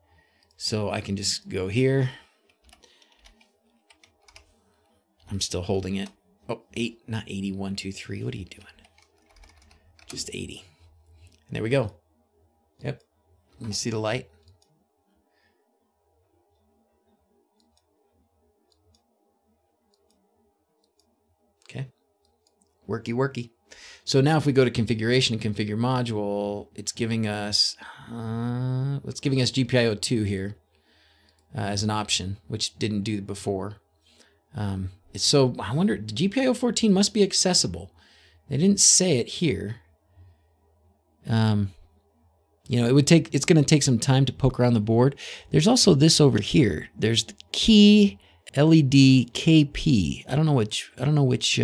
So I can just go here. I'm still holding it. Oh, 8, not 80, 1, 2, 3. What are you doing? Just 80. And there we go. Yep. You see the light? Okay. Worky, worky. So now if we go to configuration and configure module, it's giving us GPIO2 here as an option, which didn't do before. So I wonder, the GPIO 14 must be accessible. They didn't say it here. You know, it's going to take some time to poke around the board. There's also this over here. There's the key LED KP. I don't know which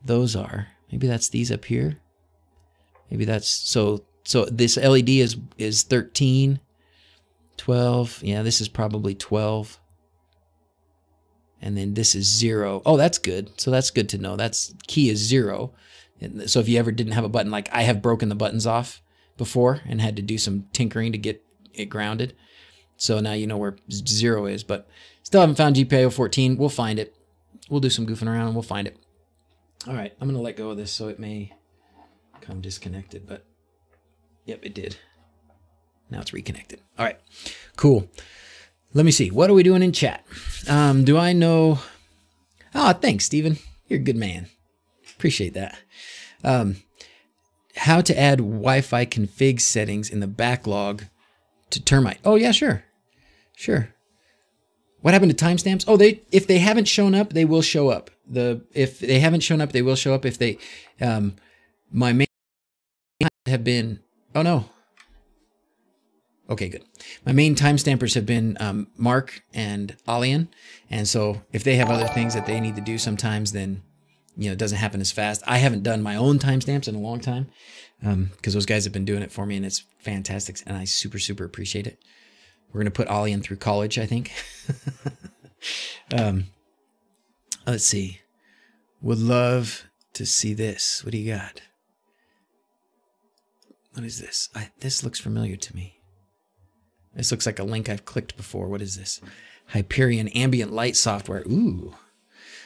those are. Maybe that's these up here. Maybe that's so this LED is 13, 12. Yeah, this is probably 12. And then this is 0. Oh, that's good. So that's good to know. That's key is 0. And so if you ever didn't have a button, like I have broken the buttons off before and had to do some tinkering to get it grounded. So now you know where 0 is, but still haven't found GPIO 14. We'll find it. We'll do some goofing around and we'll find it. All right, I'm going to let go of this so it may come disconnected, but yep, it did. Now it's reconnected. All right, cool. Let me see. What are we doing in chat? Do I know? Oh, thanks, Steven. You're a good man. Appreciate that. How to add Wi-Fi config settings in the backlog to termite. Oh, yeah, sure. Sure. What happened to timestamps? Oh, if they haven't shown up, they will show up. If they haven't shown up, they will show up. If they, my main have been, oh no. Okay, good. My main timestampers have been Mark and Alian, and so if they have other things that they need to do sometimes, then you know it doesn't happen as fast. I haven't done my own timestamps in a long time because those guys have been doing it for me, and it's fantastic, and I super appreciate it. We're gonna put Alian through college, I think. Let's see. Would love to see this. What do you got? What is this? This looks familiar to me. This looks like a link I've clicked before. What is this? Hyperion Ambient Light software. Ooh.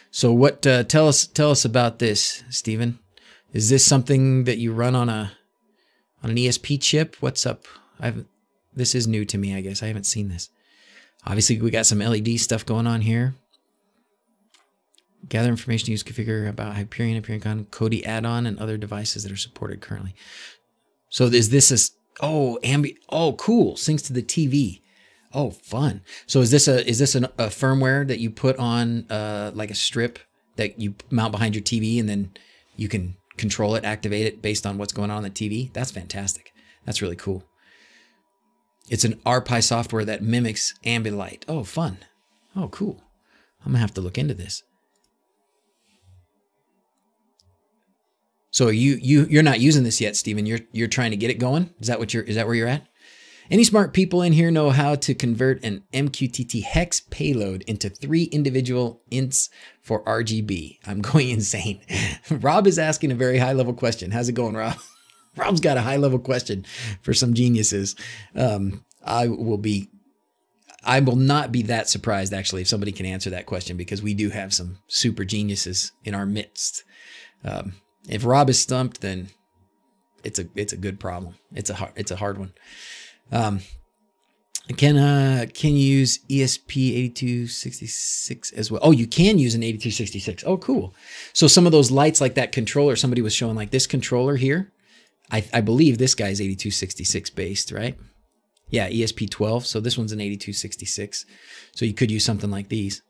So what? Tell us about this, Stephen. Is this something that you run on an ESP chip? What's up? This is new to me, I guess. I haven't seen this. Obviously, we got some LED stuff going on here. Gather information to use configure about Hyperion, Kodi add-on, and other devices that are supported currently. So is this a, oh, oh, cool, syncs to the TV. Oh, fun. So is this a firmware that you put on like a strip that you mount behind your TV, and then you can control it, activate it based on what's going on the TV? That's fantastic. That's really cool. It's an RPi software that mimics Ambilight. Oh, fun. Oh, cool. I'm gonna have to look into this. So you're not using this yet, Steven. You're trying to get it going? Is that where you're at? Any smart people in here know how to convert an MQTT hex payload into 3 individual ints for RGB? I'm going insane. Rob is asking a very high level question. How's it going, Rob? Rob's got a high level question for some geniuses. I will not be that surprised actually if somebody can answer that question, because we do have some super geniuses in our midst. If Rob is stumped, then it's a good problem. It's a hard one. Can you use ESP8266 as well? Oh, you can use an 8266. Oh, cool. So some of those lights, like that controller, somebody was showing, like this controller here. I believe this guy's 8266 based, right? Yeah, ESP12. So this one's an 8266. So you could use something like these.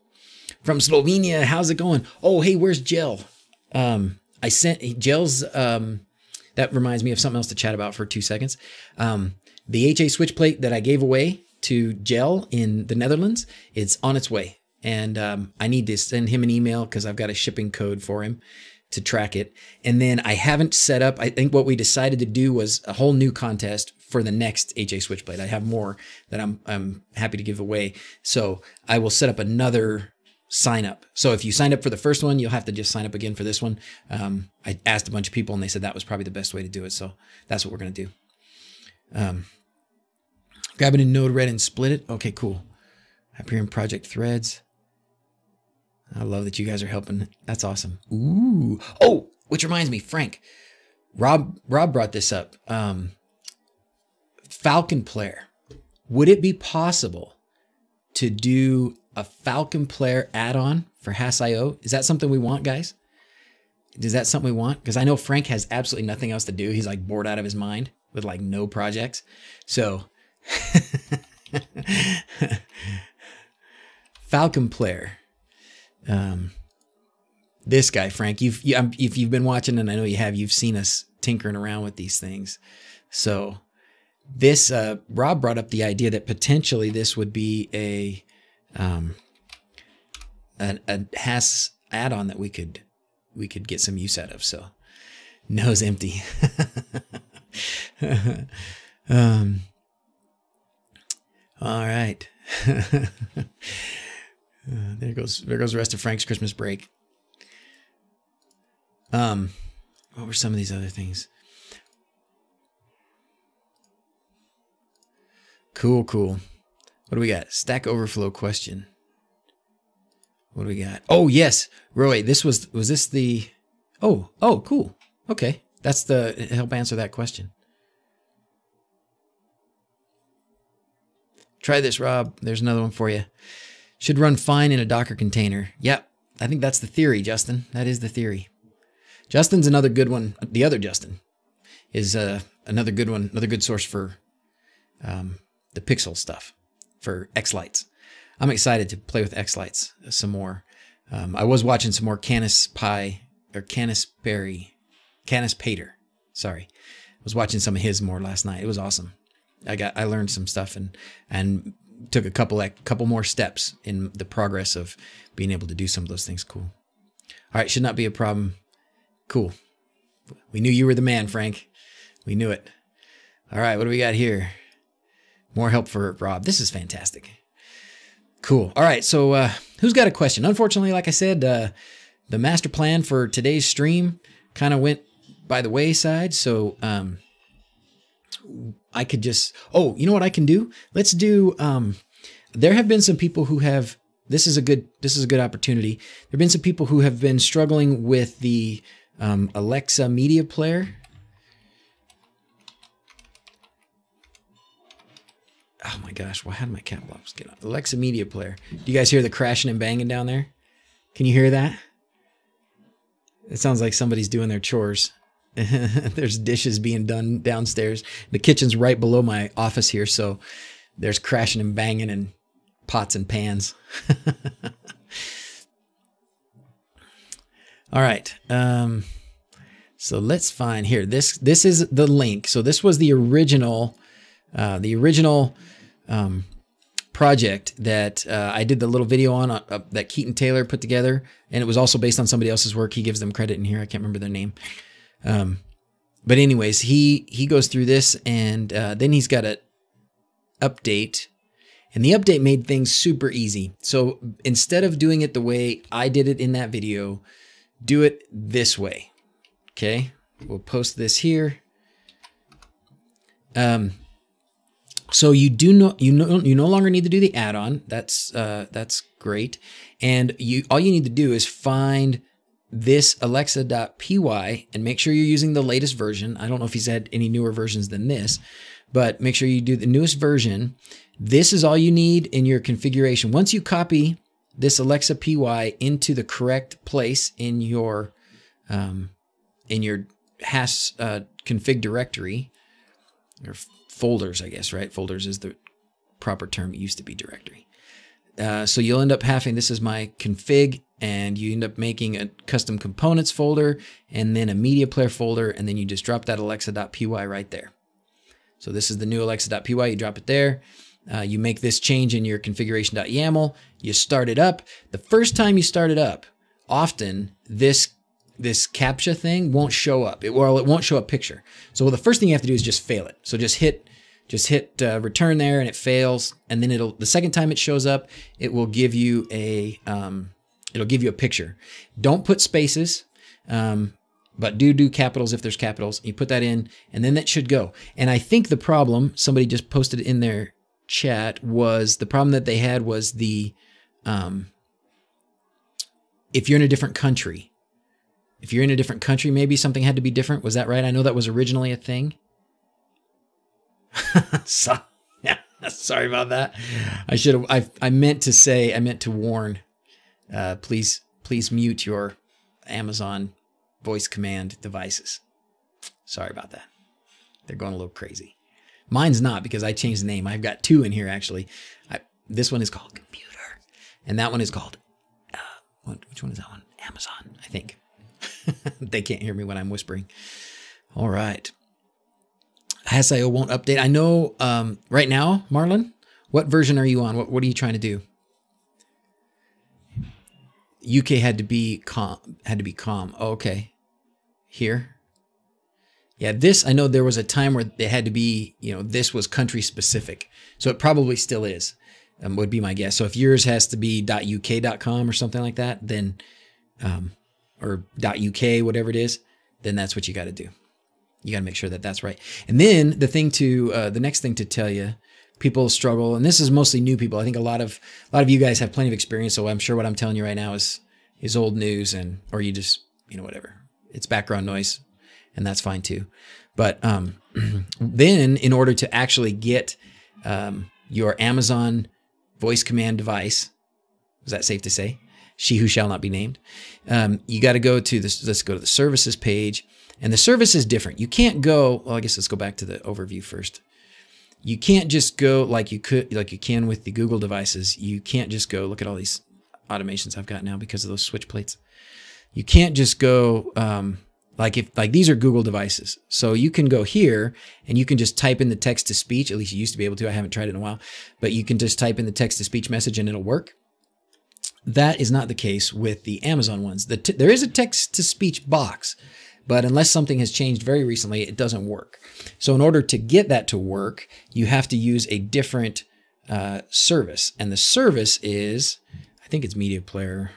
From Slovenia, how's it going? Oh, hey, where's Gel? I sent Gel's, that reminds me of something else to chat about for 2 seconds. The HA switch plate that I gave away to Gel in the Netherlands, it's on its way. And I need to send him an email because I've got a shipping code for him to track it. And then I haven't set up, I think what we decided to do was a whole new contest for the next HA switch plate. I have more that I'm happy to give away. So I will set up another sign up. So if you signed up for the first one, you'll have to just sign up again for this one. I asked a bunch of people and they said that was probably the best way to do it. So that's what we're going to do. Grab it in Node-RED and split it. Okay, cool. Hyperion project threads. I love that you guys are helping. That's awesome. Ooh. Oh, which reminds me, Frank. Rob brought this up. Falcon Player. Would it be possible to do a Falcon Player add-on for HAS.io? Is that something we want, guys? Is that something we want? Because I know Frank has absolutely nothing else to do. He's like bored out of his mind with like no projects. So Falcon Player. This guy, Frank, if you've been watching, and I know you have, you've seen us tinkering around with these things. So this, Rob brought up the idea that potentially this would be a HAS add-on that we could get some use out of. So nose empty. All right. There goes the rest of Frank's Christmas break. What were some of these other things? Cool. What do we got? Stack Overflow question. What do we got? Oh, yes. Roy, was this the... Oh, cool. Okay. That's help answer that question. Try this, Rob. There's another one for you. Should run fine in a Docker container. Yep. I think that's the theory, Justin. That is the theory. Justin's another good one. The other Justin is another good one, another good source for the Pixel stuff, for X-Lights. I'm excited to play with X-Lights some more. I was watching some more Canis Pater. Sorry. I was watching some of his more last night. It was awesome. I learned some stuff and took a couple more steps in the progress of being able to do some of those things. Cool. All right, should not be a problem. Cool. We knew you were the man, Frank. We knew it. All right, what do we got here? More help for Rob. This is fantastic. Cool. All right, so who's got a question? Unfortunately, like I said, the master plan for today's stream kind of went by the wayside, so I could just, oh, you know what I can do? Let's do, there have been some people who have, this is a good opportunity. There have been some people who have been struggling with the Alexa media player. Oh my gosh, how did my cat blocks get on? Alexa media player. Do you guys hear the crashing and banging down there? Can you hear that? It sounds like somebody's doing their chores. There's dishes being done downstairs. The kitchen's right below my office here, so there's crashing and banging and pots and pans. All right. So let's find here. This is the link. So this was the original project that I did the little video on that Keaton Taylor put together, and it was also based on somebody else's work. He gives them credit in here. I can't remember their name. But anyways, he goes through this, and then he's got an update, and the update made things super easy. So instead of doing it the way I did it in that video, do it this way. Okay, we'll post this here. So you no longer need to do the add-on. That's great. And all you need to do is find this alexa.py and make sure you're using the latest version. I don't know if he's had any newer versions than this, but make sure you do the newest version. This is all you need in your configuration. Once you copy this Alexa PY into the correct place in your HAS config directory, or folders, I guess, right? Folders is the proper term. It used to be directory. So you'll end up having, this is my config, and you end up making a custom components folder and then a media player folder, and then you just drop that alexa.py right there. So this is the new alexa.py. You drop it there. You make this change in your configuration.yaml. You start it up. The first time you start it up, often this CAPTCHA thing won't show up. It won't show a picture. So the first thing you have to do is just fail it. So just hit return there, and it fails. And then the second time it shows up, it will give you a picture. Don't put spaces, but do capitals if there's capitals. You put that in, and then that should go. And I think the problem, somebody just posted in their chat, was the problem that they had was the if you're in a different country. If you're in a different country, maybe something had to be different. Was that right? I know that was originally a thing. So, yeah, sorry about that. I meant to warn, please mute your Amazon voice command devices. Sorry about that. They're going a little crazy. Mine's not, because I changed the name. I've got two in here, actually. This one is called Computer, and that one is called, which one is that one? Amazon, I think. They can't hear me when I'm whispering. All right. HAS.io won't update. I know right now, Marlon, what version are you on? What are you trying to do? UK had to be calm. Oh, okay. Here. Yeah, this, I know there was a time where it had to be, this was country specific. So it probably still is, would be my guess. So if yours has to be .uk.com or something like that, then, or .uk, whatever it is, then that's what you got to do. You got to make sure that that's right. And then the next thing to tell you, people struggle, and this is mostly new people. I think a lot of you guys have plenty of experience, so I'm sure what I'm telling you right now is old news, or you just, whatever. It's background noise, and that's fine too. But then in order to actually get your Amazon voice command device, is that safe to say? She who shall not be named. You got to go to this. Let's go to the services page, and the service is different. You can't go. Well, I guess let's go back to the overview first. You can't just go like you can with the Google devices. You can't just go. Look at all these automations I've got now because of those switch plates. You can't just go like these are Google devices. So you can go here and you can just type in the text to speech. At least you used to be able to. I haven't tried it in a while, but you can just type in the text to speech message and it'll work. That is not the case with the Amazon ones. There is a text-to-speech box, but unless something has changed very recently, it doesn't work. So in order to get that to work, you have to use a different service. And the service is, I think it's Media Player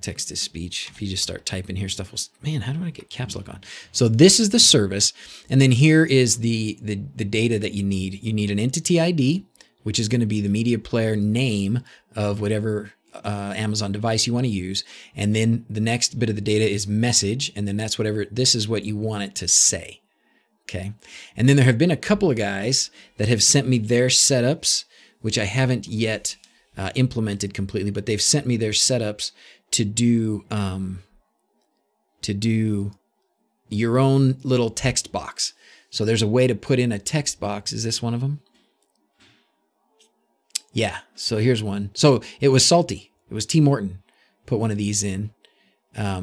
text-to-speech. If you just start typing here, stuff will, man, how do I get caps lock on? So this is the service. And then here is the data that you need. You need an entity ID, which is going to be the media player name of whatever Amazon device you want to use. And then the next bit of the data is message. And then that's whatever, this is what you want it to say. Okay. And then there have been a couple of guys that have sent me their setups, which I haven't yet implemented completely, but they've sent me their setups to do your own little text box. So there's a way to put in a text box. Is this one of them? Yeah, so here's one. So it was Salty. It was T. Morton put one of these in. I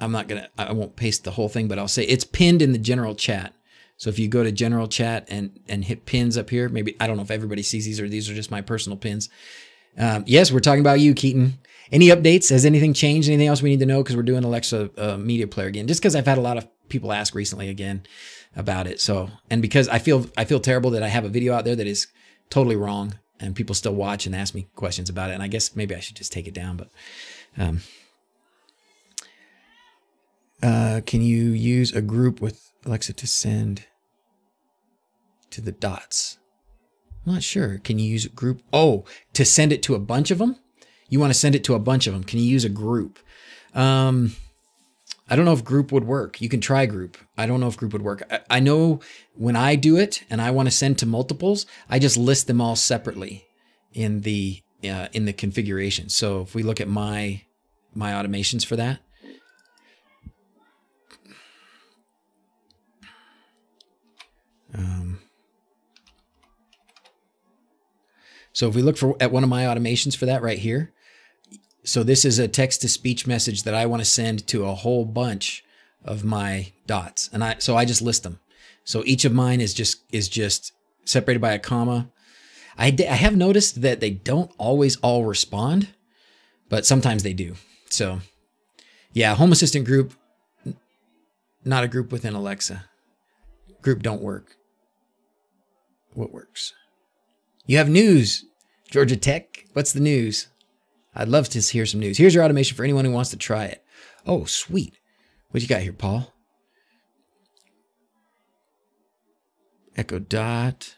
won't paste the whole thing, but I'll say it's pinned in the general chat. So if you go to general chat and hit pins up here, maybe, I don't know if everybody sees these or these are just my personal pins. Yes, we're talking about you, Keaton. Any updates? Has anything changed? Anything else we need to know? Because we're doing Alexa Media Player again, just because I've had a lot of people ask recently again about it. So, and because I feel terrible that I have a video out there that is totally wrong and people still watch and ask me questions about it. And I guess maybe I should just take it down, but, can you use a group with Alexa to send to the dots? I'm not sure. Can you use a group? Oh, to send it to a bunch of them? You want to send it to a bunch of them. Can you use a group? I don't know if group would work. You can try group. I don't know if group would work. I know when I do it and I want to send to multiples, I just list them all separately in the configuration. So if we look at my automations for that, so if we look at one of my automations for that right here, so this is a text-to-speech message that I want to send to a whole bunch of my dots, and so I just list them. So each of mine is just separated by a comma. I have noticed that they don't always all respond, but sometimes they do. So yeah, Home Assistant group, not a group within Alexa. Group don't work. What works? You have news, Georgia Tech. What's the news? I'd love to hear some news. Here's your automation for anyone who wants to try it. Oh, sweet. What you got here, Paul? Echo Dot.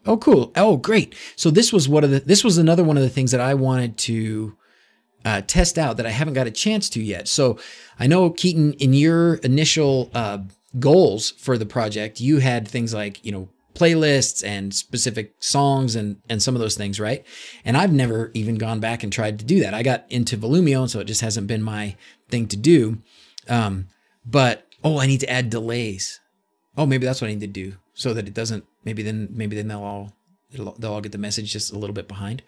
Oh, cool. Oh, great. So this was another one of the things that I wanted to test out that I haven't got a chance to yet. So I know, Keaton, in your initial goals for the project, you had things like, playlists and specific songs and some of those things, right? And I've never even gone back and tried to do that. I got into Volumio, and so it just hasn't been my thing to do. But, I need to add delays. Oh, maybe that's what I need to do so that it doesn't, maybe then they'll all get the message just a little bit behind.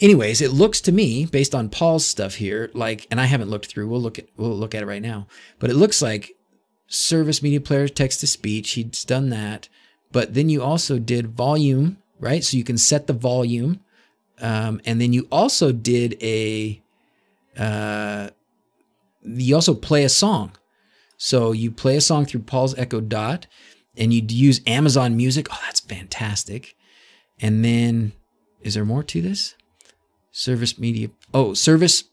Anyways, it looks to me, based on Paul's stuff here, like, and I haven't looked through, we'll look at it right now, but it looks like service media player, text to speech, he's done that. But then you also did volume, right? So you can set the volume. And then you also did you also play a song. So you play a song through Paul's Echo Dot and you'd use Amazon Music. Oh, that's fantastic. And then, is there more to this? Service media. Oh, service.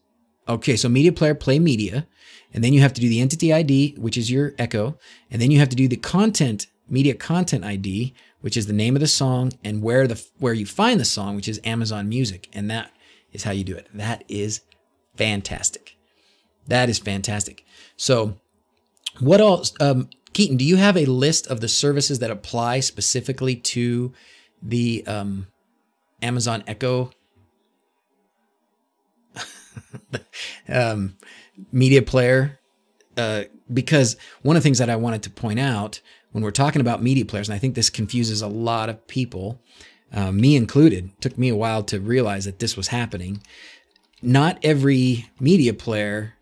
Okay, so media player, play media. And then you have to do the entity ID, which is your Echo. And then you have to do the media content ID, which is the name of the song and where you find the song, which is Amazon Music. And that is how you do it. That is fantastic. That is fantastic. So what else, Keaton, do you have a list of the services that apply specifically to the Amazon Echo media player? Because one of the things that I wanted to point out when we're talking about media players, and I think this confuses a lot of people, me included, it took me a while to realize that this was happening. Not every media player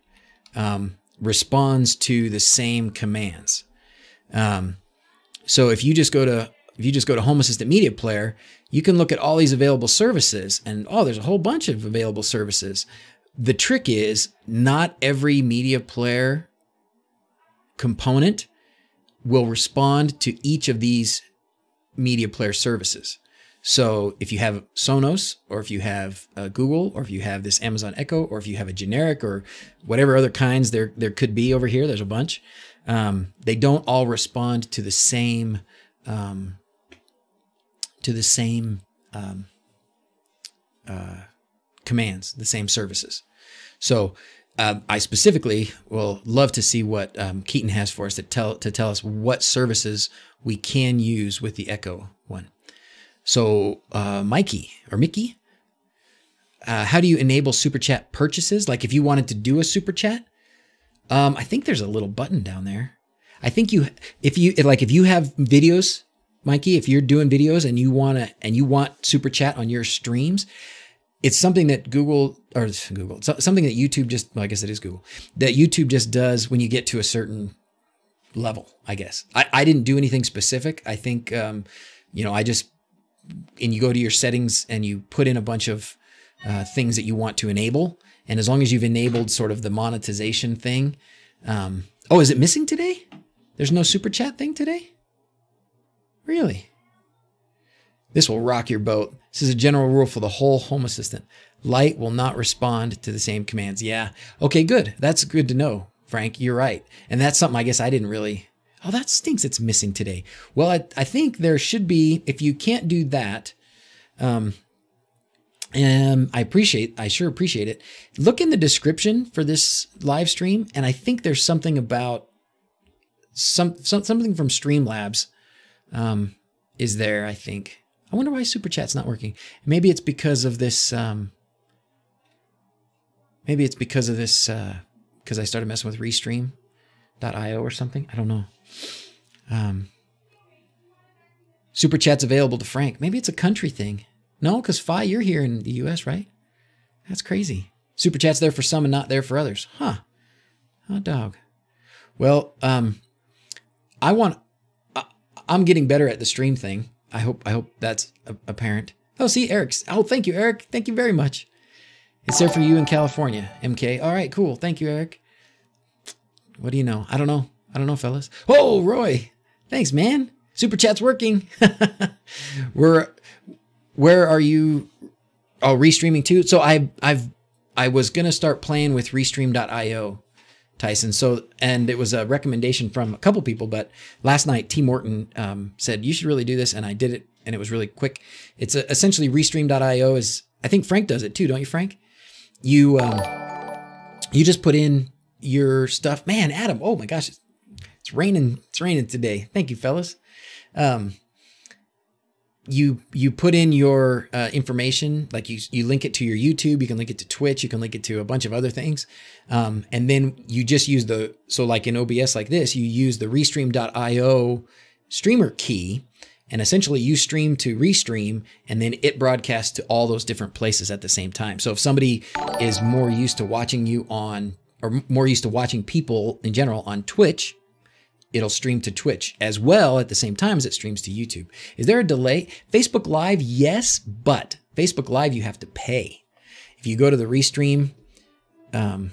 responds to the same commands. So if you just go to Home Assistant Media Player, you can look at all these available services, and there's a whole bunch of available services. The trick is not every media player component will respond to each of these media player services. So if you have Sonoffs, or if you have Google, or if you have this Amazon Echo, or if you have a generic, or whatever other kinds there could be over here, there's a bunch. They don't all respond to the same commands, the same services. So I specifically will love to see what Keaton has for us to tell us what services we can use with the Echo one. So Mickey, how do you enable super chat purchases? Like if you wanted to do a super chat, I think there's a little button down there. I think if you have videos, Mikey, if you're doing videos and you want super chat on your streams, it's something that something that YouTube just, well, I guess it is Google, that YouTube just does when you get to a certain level, I guess. I didn't do anything specific. I think, you know, and you go to your settings and you put in a bunch of things that you want to enable. And as long as you've enabled sort of the monetization thing. Oh, is it missing today? There's no super chat thing today? Really? This will rock your boat. This is a general rule for the whole Home Assistant. Light will not respond to the same commands. Yeah. Okay, good. That's good to know, Frank. You're right. And that's something I guess I didn't really... Oh, that stinks it's missing today. Well, I think there should be, if you can't do that, I sure appreciate it. Look in the description for this live stream, and I think there's something about something from Streamlabs is there, I think. I wonder why Super Chat's not working. Maybe it's because of this, because I started messing with Restream.io or something. I don't know. Super Chat's available to Frank. Maybe it's a country thing. No, because Fi, you're here in the US, right? That's crazy. Super Chat's there for some and not there for others. Huh. Hot dog. Well, I'm getting better at the stream thing. I hope that's apparent. Oh, see, Eric's. Oh, thank you, Eric. Thank you very much. It's there for you in California, MK. All right, cool. Thank you, Eric. What do you know? I don't know. I don't know, fellas. Oh, Roy. Thanks, man. Super Chat's working. Where are you? Oh, restreaming too. So I was gonna start playing with Restream.io, Tyson. So, and it was a recommendation from a couple people, but last night T Morton said you should really do this, and I did it, and it was really quick. It's essentially Restream.io is. I think Frank does it too, don't you, Frank? You just put in your stuff. Man, Adam. Oh my gosh, it's raining. It's raining today. Thank you, fellas. You put in your information, like you link it to your YouTube, you can link it to Twitch, you can link it to a bunch of other things. And then you just use so like in OBS like this, you use the Restream.io streamer key, and essentially you stream to Restream, and then it broadcasts to all those different places at the same time. So if somebody is more used to watching you or more used to watching people in general on Twitch, it'll stream to Twitch as well at the same time as it streams to YouTube. Is there a delay? Facebook Live, yes, but Facebook Live you have to pay. If you go to the Restream, if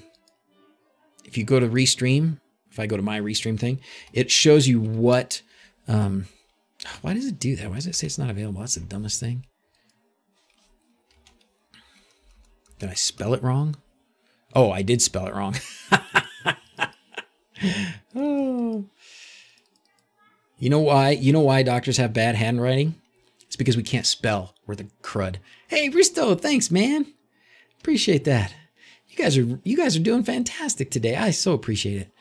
I go to my Restream thing, it shows you what, why does it do that? Why does it say it's not available? That's the dumbest thing. Did I spell it wrong? Oh, I did spell it wrong. Oh. You know why doctors have bad handwriting? It's because we can't spell. We're the crud. Hey, Bristow, thanks, man. Appreciate that. You guys are doing fantastic today. I so appreciate it.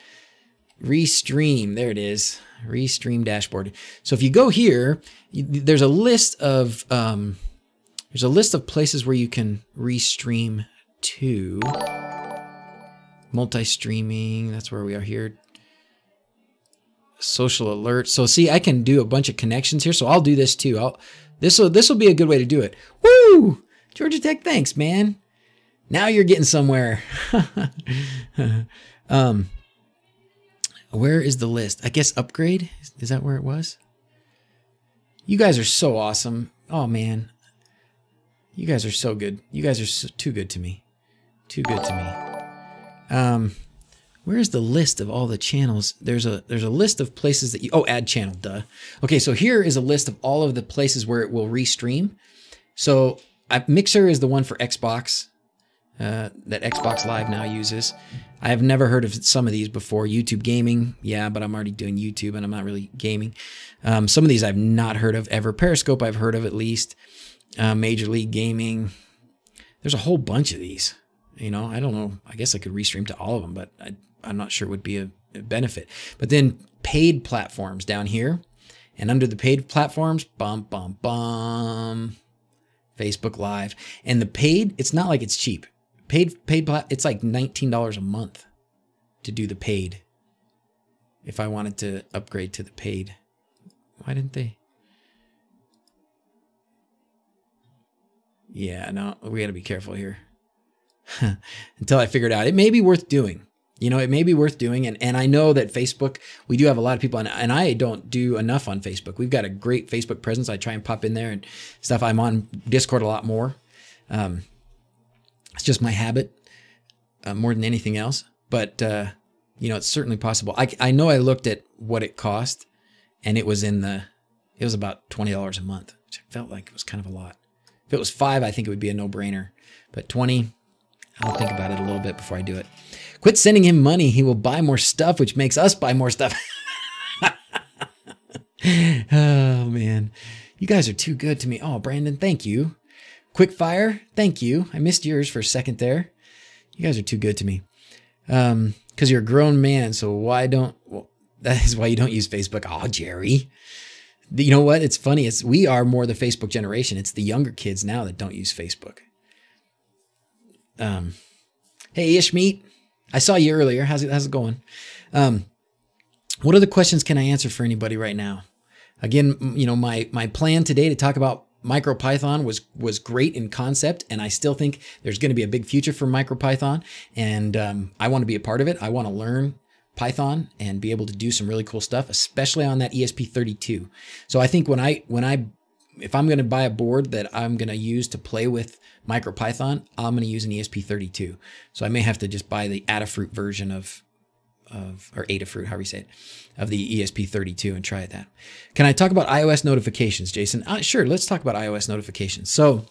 Restream, there it is. Restream dashboard. So if you go here, there's a list of places where you can restream to. Multi-streaming, that's where we are here. Social alerts. So see, I can do a bunch of connections here. So I'll do this too. This will be a good way to do it. Woo! Georgia Tech, thanks, man. Now you're getting somewhere. Where is the list? I guess upgrade. Is that where it was? You guys are so awesome. Oh man, you guys are so good. You guys are too good to me. Too good to me. Where's the list of all the channels? There's a list of places that add channel, duh. Okay, so here is a list of all of the places where it will restream. So Mixer is the one for Xbox that Xbox Live now uses. I have never heard of some of these before. YouTube Gaming, yeah, but I'm already doing YouTube and I'm not really gaming. Some of these I've not heard of ever. Periscope I've heard of at least. Major League Gaming. There's a whole bunch of these. You know, I don't know. I guess I could restream to all of them, but I'm not sure it would be a benefit. But then paid platforms down here. And under the paid platforms, Facebook Live. And the paid, it's not like it's cheap. Paid, it's like $19 a month to do the paid. If I wanted to upgrade to the paid. Why didn't they? Yeah, no, we got to be careful here. Until I figure it out. It may be worth doing. You know, it may be worth doing. And I know that Facebook, we do have a lot of people, and I don't do enough on Facebook. We've got a great Facebook presence. I try and pop in there and stuff. I'm on Discord a lot more. It's just my habit more than anything else. But, you know, it's certainly possible. I know I looked at what it cost, and it was it was about $20 a month, which I felt like it was kind of a lot. If it was $5, I think it would be a no-brainer. But $20, I'll think about it a little bit before I do it. Quit sending him money. He will buy more stuff, which makes us buy more stuff. Oh, man. You guys are too good to me. Oh, Brandon, thank you. Quickfire, thank you. I missed yours for a second there. You guys are too good to me. Because you're a grown man, so why don't... Well, that is why you don't use Facebook. Oh, Jerry. You know what? It's funny. We are more the Facebook generation. It's the younger kids now that don't use Facebook. Hey, Ishmeet. I saw you earlier. How's it going? What other questions can I answer for anybody right now? Again, you know, my plan today to talk about MicroPython was great in concept, and I still think there's going to be a big future for MicroPython, and I want to be a part of it. I want to learn Python and be able to do some really cool stuff, especially on that ESP32. So I think if I'm going to buy a board that I'm going to use to play with MicroPython, I'm going to use an ESP32. So I may have to just buy the Adafruit version or Adafruit, however you say it, of the ESP32 and try that. Can I talk about iOS notifications, Jason? Sure, let's talk about iOS notifications. So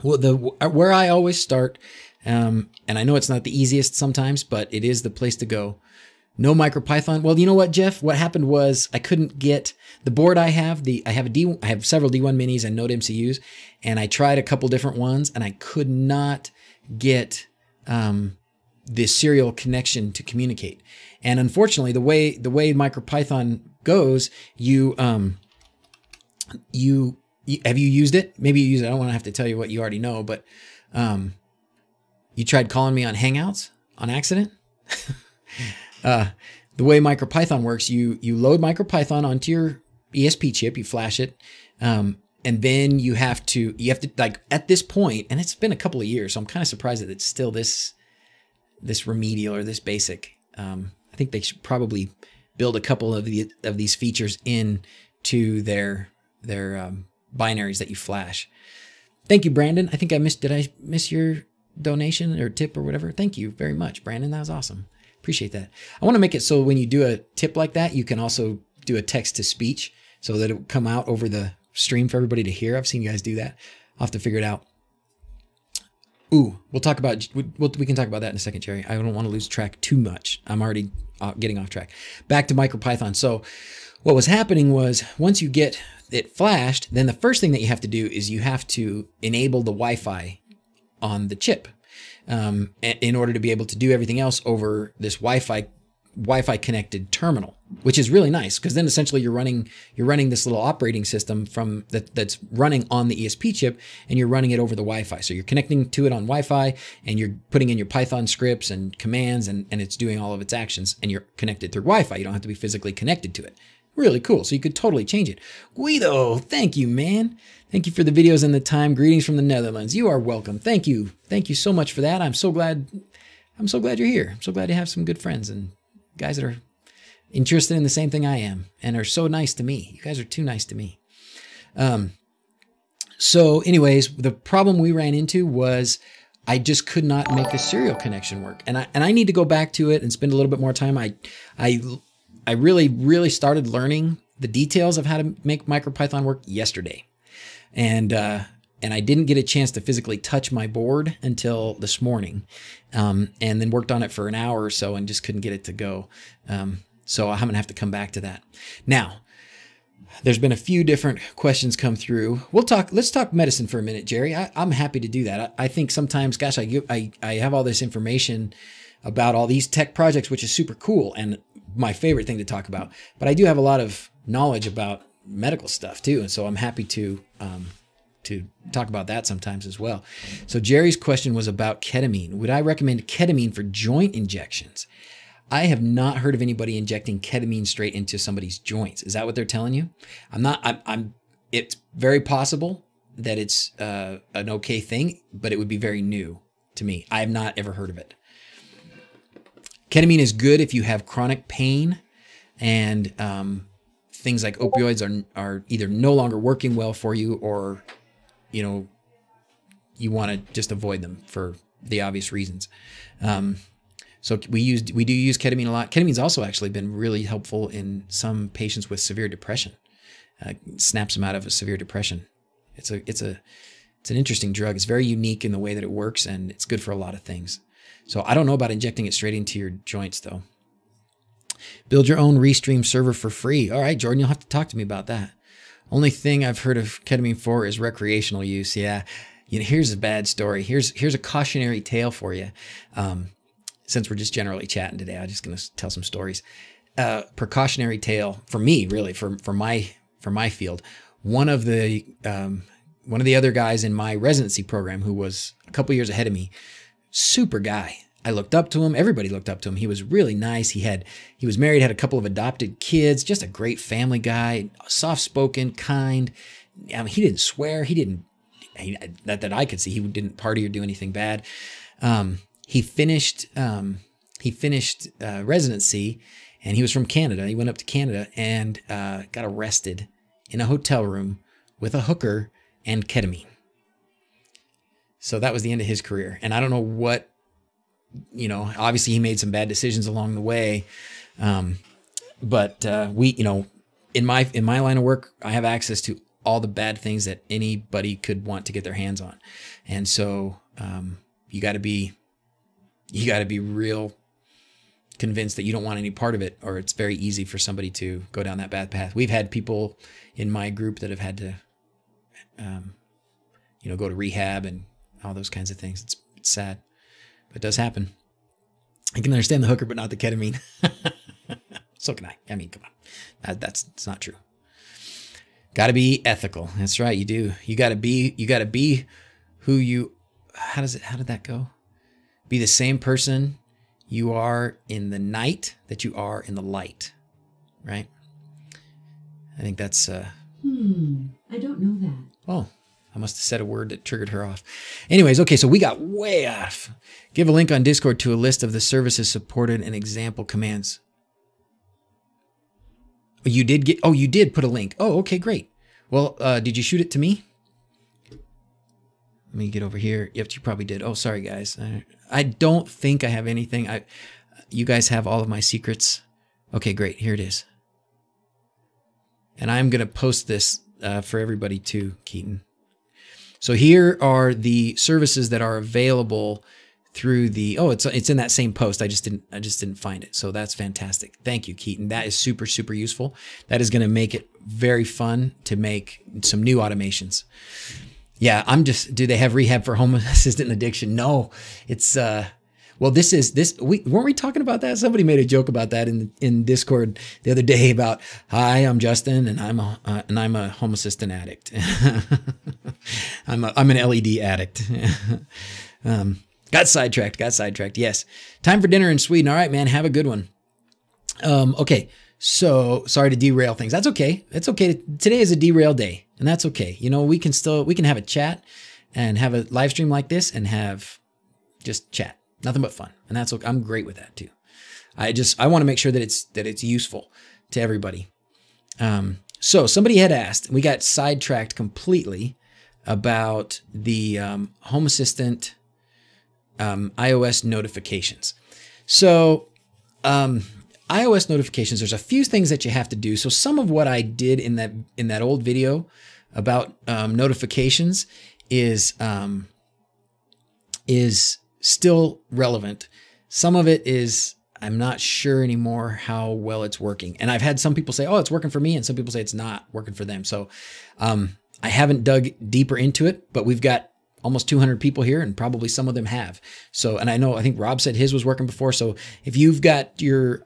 where I always start, and I know it's not the easiest sometimes, but it is the place to go. No MicroPython. Well, you know what, Jeff? What happened was I couldn't get the board I have. I have several D1 minis and Node MCUs, and I tried a couple different ones, and I could not get the serial connection to communicate. And unfortunately, the way MicroPython goes, have you used it? Maybe you use it. I don't want to have to tell you what you already know, but you tried calling me on Hangouts on accident. The way MicroPython works, you load MicroPython onto your ESP chip, you flash it, and then you have to like at this point, and it's been a couple of years, so I'm kind of surprised that it's still this remedial or this basic. I think they should probably build a couple of these features into their binaries that you flash. Thank you, Brandon. I think did I miss your donation or tip or whatever? Thank you very much, Brandon. That was awesome. Appreciate that. I want to make it so when you do a tip like that, you can also do a text to speech so that it will come out over the stream for everybody to hear. I've seen you guys do that. I'll have to figure it out. Ooh, we can talk about that in a second, Jerry. I don't want to lose track too much. I'm already getting off track. Back to MicroPython. So what was happening was once you get it flashed, then the first thing that you have to do is you have to enable the Wi-Fi on the chip. In order to be able to do everything else over this Wi-Fi connected terminal, which is really nice because then essentially you're running this little operating system that's running on the ESP chip, and you're running it over the Wi-Fi. So you're connecting to it on Wi-Fi, and you're putting in your Python scripts and commands, and it's doing all of its actions, and you're connected through Wi-Fi. You don't have to be physically connected to it. Really cool. So you could totally change it. Guido, thank you, man. Thank you for the videos and the time. Greetings from the Netherlands. You are welcome. Thank you. Thank you so much for that. I'm so glad you're here. I'm so glad to have some good friends and guys that are interested in the same thing I am and are so nice to me. You guys are too nice to me. So anyways, the problem we ran into was I just could not make the serial connection work. And I need to go back to it and spend a little bit more time. I really started learning the details of how to make MicroPython work yesterday. And I didn't get a chance to physically touch my board until this morning, and then worked on it for an hour or so and just couldn't get it to go. So I'm gonna have to come back to that. Now, there's been a few different questions come through. Let's talk medicine for a minute, Jerry. I'm happy to do that. I think sometimes, gosh, I have all this information about all these tech projects, which is super cool and my favorite thing to talk about. But I do have a lot of knowledge about medical stuff too, and so I'm happy to talk about that sometimes as well. So Jerry's question was about ketamine. Would I recommend ketamine for joint injections? I have not heard of anybody injecting ketamine straight into somebody's joints. Is that what they're telling you? It's very possible that it's an okay thing, but it would be very new to me. I have not ever heard of it. Ketamine is good if you have chronic pain and things like opioids are either no longer working well for you, or you want to just avoid them for the obvious reasons. So we do use ketamine a lot. Ketamine's also actually been really helpful in some patients with severe depression. Snaps them out of a severe depression. It's an interesting drug. It's very unique in the way that it works, and it's good for a lot of things. So I don't know about injecting it straight into your joints though. Build your own Restream server for free. All right, Jordan, you'll have to talk to me about that. Only thing I've heard of ketamine for is recreational use. Yeah, here's a bad story. Here's a cautionary tale for you. Since we're just generally chatting today, I'm just going to tell some stories. Precautionary tale for me, really, for my field. One of the other guys in my residency program, who was a couple years ahead of me, super guy. I looked up to him. Everybody looked up to him. He was really nice. He was married, had a couple of adopted kids, just a great family guy, soft-spoken, kind. I mean, he didn't swear. Not that I could see. He didn't party or do anything bad. He finished residency, and he was from Canada. He went up to Canada and got arrested in a hotel room with a hooker and ketamine. So that was the end of his career. And I don't know what, obviously he made some bad decisions along the way. But in my line of work, I have access to all the bad things that anybody could want to get their hands on. And so you got to be real convinced that you don't want any part of it, or it's very easy for somebody to go down that bad path. We've had people in my group that have had to, go to rehab and all those kinds of things. It's sad, but it does happen. I can understand the hooker, but not the ketamine. So can I. I mean, come on, it's not true. Got to be ethical. That's right. You do. You got to be who you. How did that go? Be the same person you are in the night that you are in the light, right? I think that's... I don't know that. Oh, I must have said a word that triggered her off. Anyways, okay, so we got way off. Give a link on Discord to a list of the services supported and example commands. You did put a link. Oh, okay, great. Well, did you shoot it to me? Let me get over here. Yep, you probably did. Oh, sorry, guys. I don't think I have anything. You guys have all of my secrets. Okay, great. Here it is. And I'm going to post this for everybody too, Keaton. So here are the services that are available through the... Oh, it's in that same post. I just didn't find it. So that's fantastic. Thank you, Keaton. That is super, super useful. That is going to make it very fun to make some new automations. Yeah, do they have rehab for home assistant addiction? No, it's, well, weren't we talking about that? Somebody made a joke about that in Discord the other day about, hi, I'm Justin and I'm a home assistant addict. I'm an LED addict. Got sidetracked. Yes. Time for dinner in Sweden. All right, man. Have a good one. Okay. So sorry to derail things. That's okay. It's okay. Today is a derail day, and that's okay. We can have a chat and have a live stream like this and have just chat. Nothing but fun. And that's okay. I'm great with that too. I want to make sure that it's useful to everybody. So somebody had asked, we got sidetracked completely about the Home Assistant iOS notifications. So iOS notifications, there's a few things that you have to do. So some of what I did in that old video about notifications is still relevant. Some of it is, I'm not sure anymore how well it's working. And I've had some people say, oh, it's working for me. And some people say it's not working for them. So I haven't dug deeper into it, but we've got almost 200 people here and probably some of them have. So, and I think Rob said his was working before. So if you've got your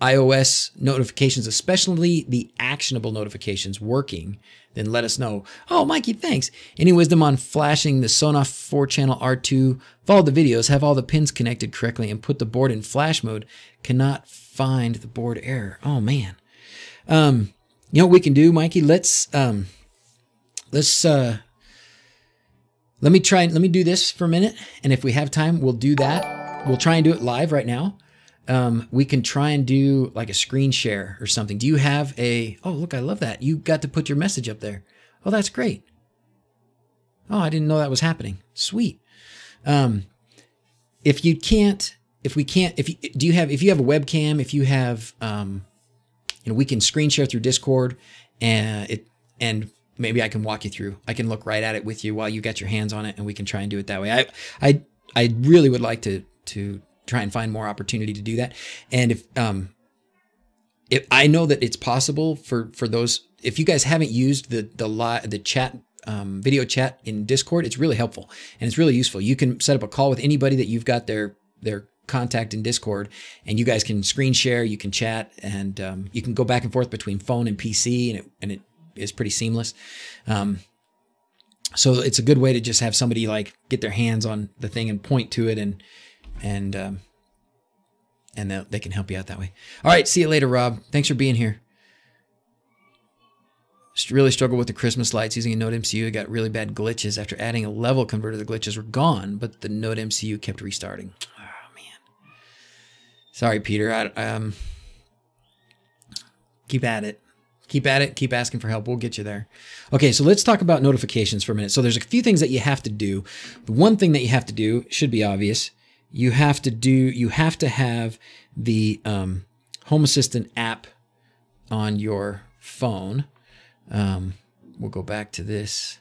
iOS notifications, especially the actionable notifications, working, then let us know. Oh, Mikey, thanks. Any wisdom on flashing the Sonoff 4-channel R2? Follow the videos, have all the pins connected correctly, and put the board in flash mode. Cannot find the board error. Oh, man. You know what we can do, Mikey? Let me do this for a minute, and if we have time, we'll do that. We'll try and do it live right now. We can try and do like a screen share or something. Do you have a, oh, look, I love that. You got to put your message up there. Oh, that's great. Oh, I didn't know that was happening. Sweet. If you have a webcam, if you have, you know, we can screen share through Discord, and maybe I can walk you through. I can look right at it with you while you got your hands on it, and we can try and do it that way. I really would like to try and find more opportunity to do that. And if I know that it's possible for those, if you guys haven't used the chat, video chat in Discord, it's really helpful and it's really useful. You can set up a call with anybody that you've got their contact in Discord, and you guys can screen share, you can chat, and you can go back and forth between phone and PC, and it is pretty seamless. So it's a good way to just have somebody like get their hands on the thing and point to it, and they can help you out that way. All right, see you later, Rob. Thanks for being here. Really struggled with the Christmas lights using a Node MCU. I got really bad glitches. After adding a level converter, the glitches were gone, but the Node MCU kept restarting. Oh, man. Sorry, Peter. Keep at it. Keep at it. Keep asking for help. We'll get you there. Okay, so let's talk about notifications for a minute. So there's a few things that you have to do. The one thing that you have to do should be obvious. You have to have the Home Assistant app on your phone. We'll go back to this.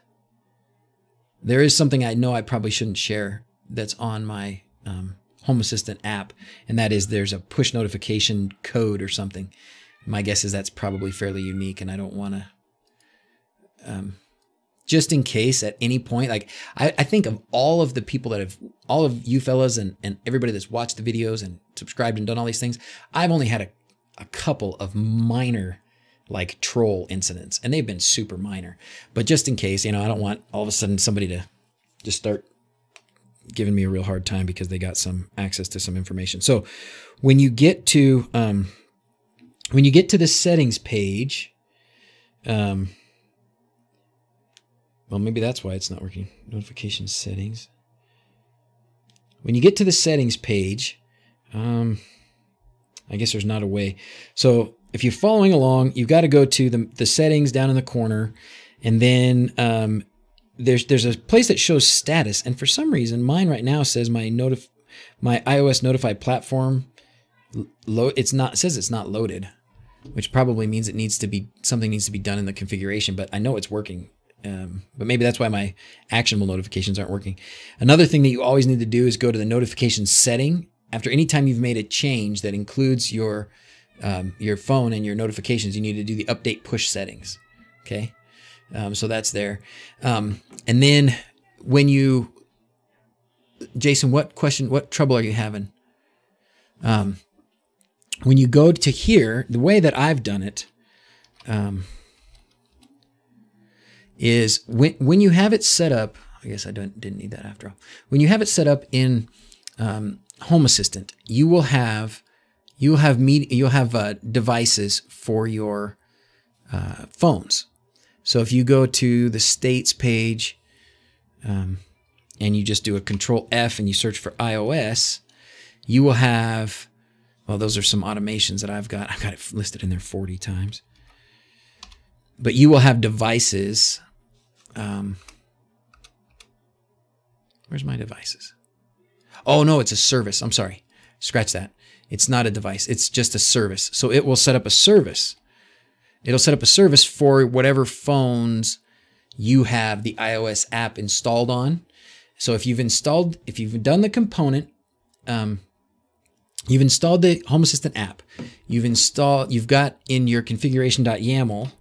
There is something I know I probably shouldn't share that's on my Home Assistant app, and that is there's a push notification code or something. My guess is that's probably fairly unique, and I don't want to, just in case at any point, like I think of all of the people that have, all of you fellas and everybody that's watched the videos and subscribed and done all these things, I've only had a couple of minor like troll incidents, and they've been super minor. But just in case, you know, I don't want all of a sudden somebody to just start giving me a real hard time because they got some access to some information. So when you get to the settings page, well, maybe that's why it's not working. Notification settings. When you get to the settings page, I guess there's not a way. So if you're following along, you've got to go to the settings down in the corner, and then there's a place that shows status. And for some reason, mine right now says my iOS notified platform it says it's not loaded, which probably means something needs to be done in the configuration. But I know it's working. But maybe that's why my actionable notifications aren't working. Another thing that you always need to do is go to the notification setting. After any time you've made a change that includes your phone and your notifications, you need to do the update push settings. Okay. So that's there. And then Jason, what trouble are you having? When you go to here, the way that I've done it, is when you have it set up, I guess I didn't need that after all. When you have it set up in Home Assistant, you will have devices for your phones. So if you go to the states page and you just do a Control F and you search for iOS, you will have, well, those are some automations that I've got. I've got it listed in there 40 times. But you will have devices. Where's my devices? Oh, no, it's a service. I'm sorry. Scratch that. It's not a device. It's just a service. So it will set up a service. It'll set up a service for whatever phones you have the iOS app installed on. So if you've done the component, you've installed the Home Assistant app, you've got in your configuration.yaml,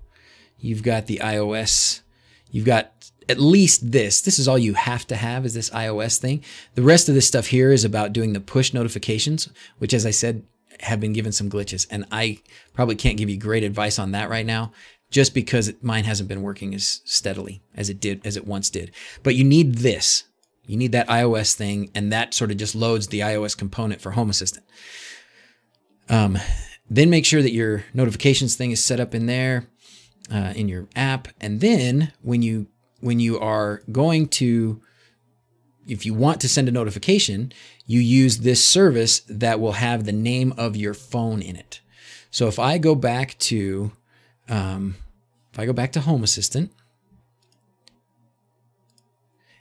you've got the iOS, you've got at least this is all you have to have, is this iOS thing. The rest of this stuff here is about doing the push notifications, which, as I said, have been given some glitches, and I probably can't give you great advice on that right now, just because mine hasn't been working as steadily as it once did. But you need this. You need that iOS thing, and that sort of just loads the iOS component for Home Assistant. Then make sure that your notifications thing is set up in there, in your app. And then when you are going to, if you want to send a notification, you use this service that will have the name of your phone in it. So if I go back to, Home Assistant,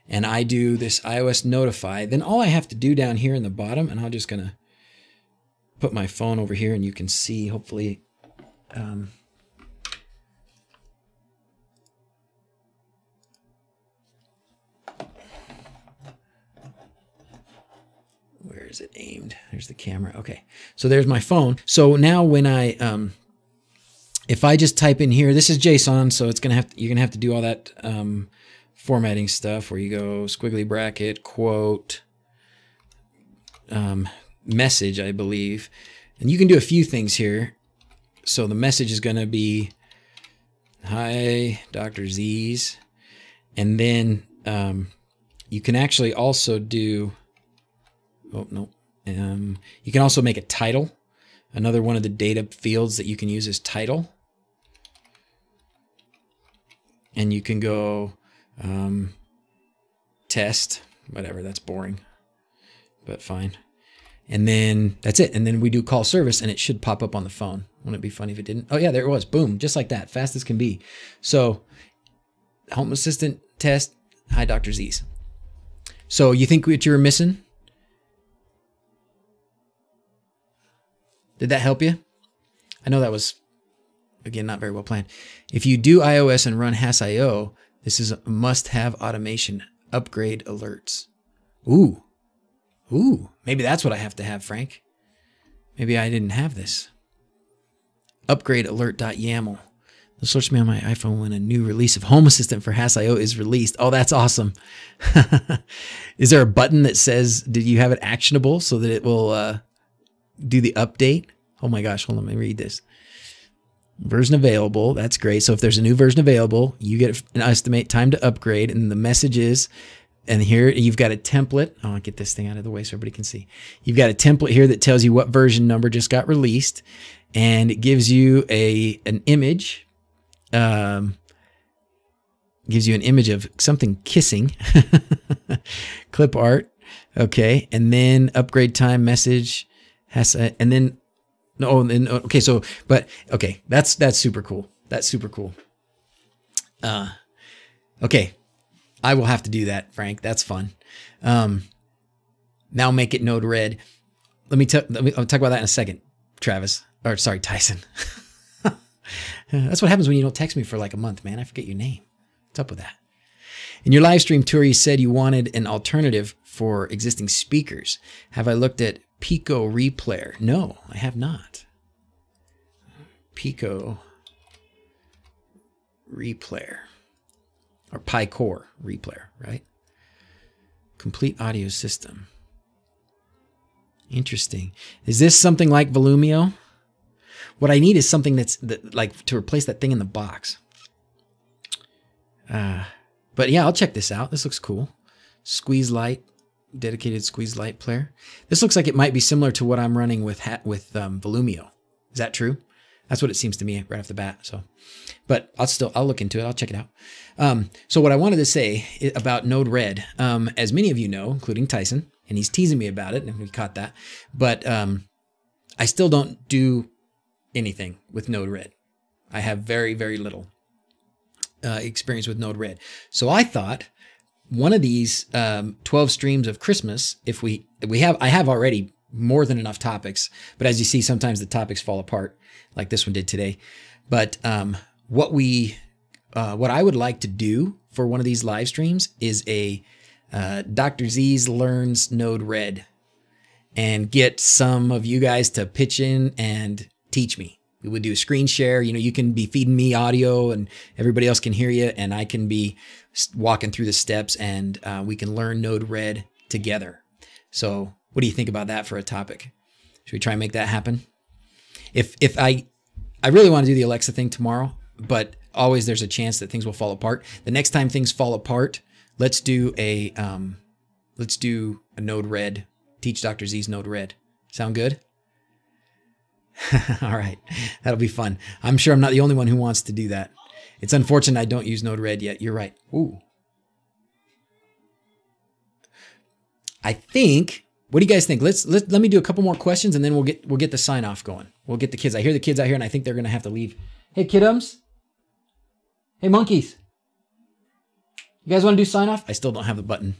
and I do this iOS notify, then all I have to do down here in the bottom, and I'm just gonna put my phone over here, and you can see, hopefully, where is it aimed? There's the camera. Okay, so there's my phone. So now when I, if I just type in here, this is JSON, so it's you're gonna have to do all that formatting stuff where you go squiggly bracket, quote, message, I believe. And you can do a few things here. So the message is going to be, hi, DrZzs. And then you can actually also do, oh, no. You can also make a title. Another one of the data fields that you can use is title. And you can go test, whatever, that's boring, but fine. And then that's it. And then we do call service, and it should pop up on the phone. Wouldn't it be funny if it didn't? Oh yeah, there it was. Boom, just like that, fast as can be. So Home Assistant test, hi DrZzs. So you think what you were missing? Did that help you? I know that was, again, not very well planned. If you do iOS and run Has.io, this is a must-have automation. Upgrade alerts. Ooh. Ooh. Maybe that's what I have to have, Frank. Maybe I didn't have this. Upgrade alert.yaml. This alerts me on my iPhone when a new release of Home Assistant for Has.io is released. Oh, that's awesome. Is there a button that says, did you have it actionable so that it will do the update? Oh my gosh, hold on, let me read this. Version available, that's great. So if there's a new version available, you get an estimate time to upgrade, and the message is, and here you've got a template. Oh, I'll get this thing out of the way so everybody can see. You've got a template here that tells you what version number just got released, and it gives you an image. Gives you an image of something kissing. Clip art. Okay, and then upgrade time message has, and then no, and okay, so but okay, that's super cool. That's super cool. Okay, I will have to do that, Frank. That's fun. Now make it node red. I'll talk about that in a second, Travis. Or sorry, Tyson. That's what happens when you don't text me for like a month, man. I forget your name. What's up with that? In your live stream tour, you said you wanted an alternative for existing speakers. Have I looked at Pico Replayer? No, I have not. Pico Replayer. Or Pico Replayer, right? Complete audio system. Interesting. Is this something like Volumio? What I need is something that's like to replace that thing in the box. But yeah, I'll check this out. This looks cool. Squeeze Light, dedicated Squeeze Light player. This looks like it might be similar to what I'm running with Volumio. Is that true? That's what it seems to me right off the bat. So, but I'll look into it. I'll check it out. So what I wanted to say about Node Red, as many of you know, including Tyson, and he's teasing me about it, and we caught that. But I still don't do anything with Node Red. I have very, very little experience with Node Red. So I thought one of these 12 streams of Christmas, if I have already more than enough topics, but as you see, sometimes the topics fall apart, like this one did today. But what I would like to do for one of these live streams is a DrZzs learns Node Red, and get some of you guys to pitch in and teach me. We would do a screen share. You know, you can be feeding me audio and everybody else can hear you, and I can be walking through the steps, and we can learn Node Red together. So what do you think about that for a topic? Should we try and make that happen? If I really want to do the Alexa thing tomorrow, but always there's a chance that things will fall apart. The next time things fall apart, let's do a Node-RED, teach DrZzs Node-RED. Sound good? All right, that'll be fun. I'm sure I'm not the only one who wants to do that. It's unfortunate I don't use Node-RED yet. You're right. Ooh. I think, what do you guys think? Let me do a couple more questions and then we'll get the sign off going. We'll get the kids. I hear the kids out here and I think they're gonna have to leave. Hey kidums. Hey monkeys. You guys want to do sign off? I still don't have the button.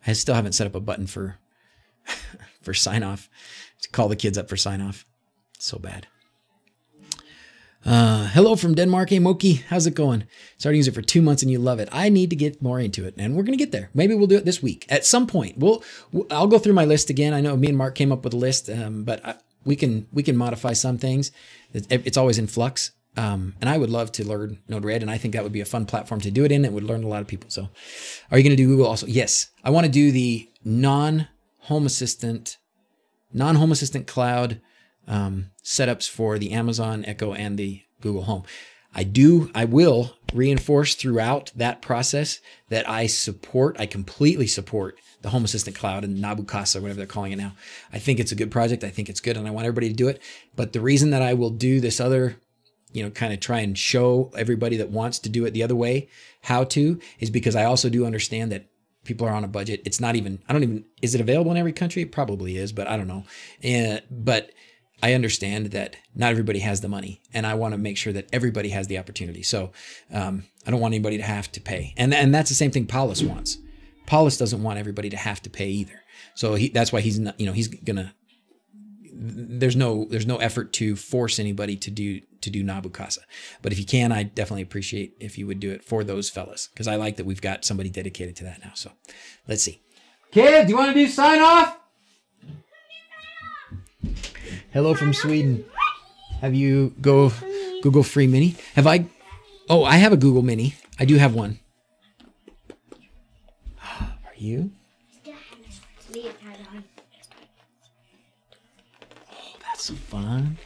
I still haven't set up a button for for sign off. To call the kids up for sign off. So bad. Hello from Denmark. Hey Moki, how's it going? Started using it for 2 months and you love it. I need to get more into it and we're going to get there. Maybe we'll do it this week. At some point, I'll go through my list again. I know me and Mark came up with a list, but we can modify some things. It's always in flux. And I would love to learn Node-RED, and I think that would be a fun platform to do it in. It would learn a lot of people. So are you going to do Google also? Yes. I want to do the non-Home Assistant cloud setups for the Amazon Echo and the Google Home. I will reinforce throughout that process that I completely support the Home Assistant Cloud and Nabu Casa, whatever they're calling it now. I think it's a good project. I think it's good and I want everybody to do it. But the reason that I will do this other, kind of try and show everybody that wants to do it the other way how to, is because I also do understand that people are on a budget. It's not even, is it available in every country? It probably is, but I don't know. But I understand that not everybody has the money and I want to make sure that everybody has the opportunity. So I don't want anybody to have to pay. And that's the same thing Paulus wants. Paulus doesn't want everybody to have to pay either. So that's why he's not, he's gonna, there's no effort to force anybody to do Nabu Casa. But if you can, I definitely appreciate if you would do it for those fellas, because I like that we've got somebody dedicated to that now. So let's see. Kids, do you want to do sign off? Hello from Sweden. Have you Google Free Mini? I have a Google Mini. I do have one. Are you? So fun.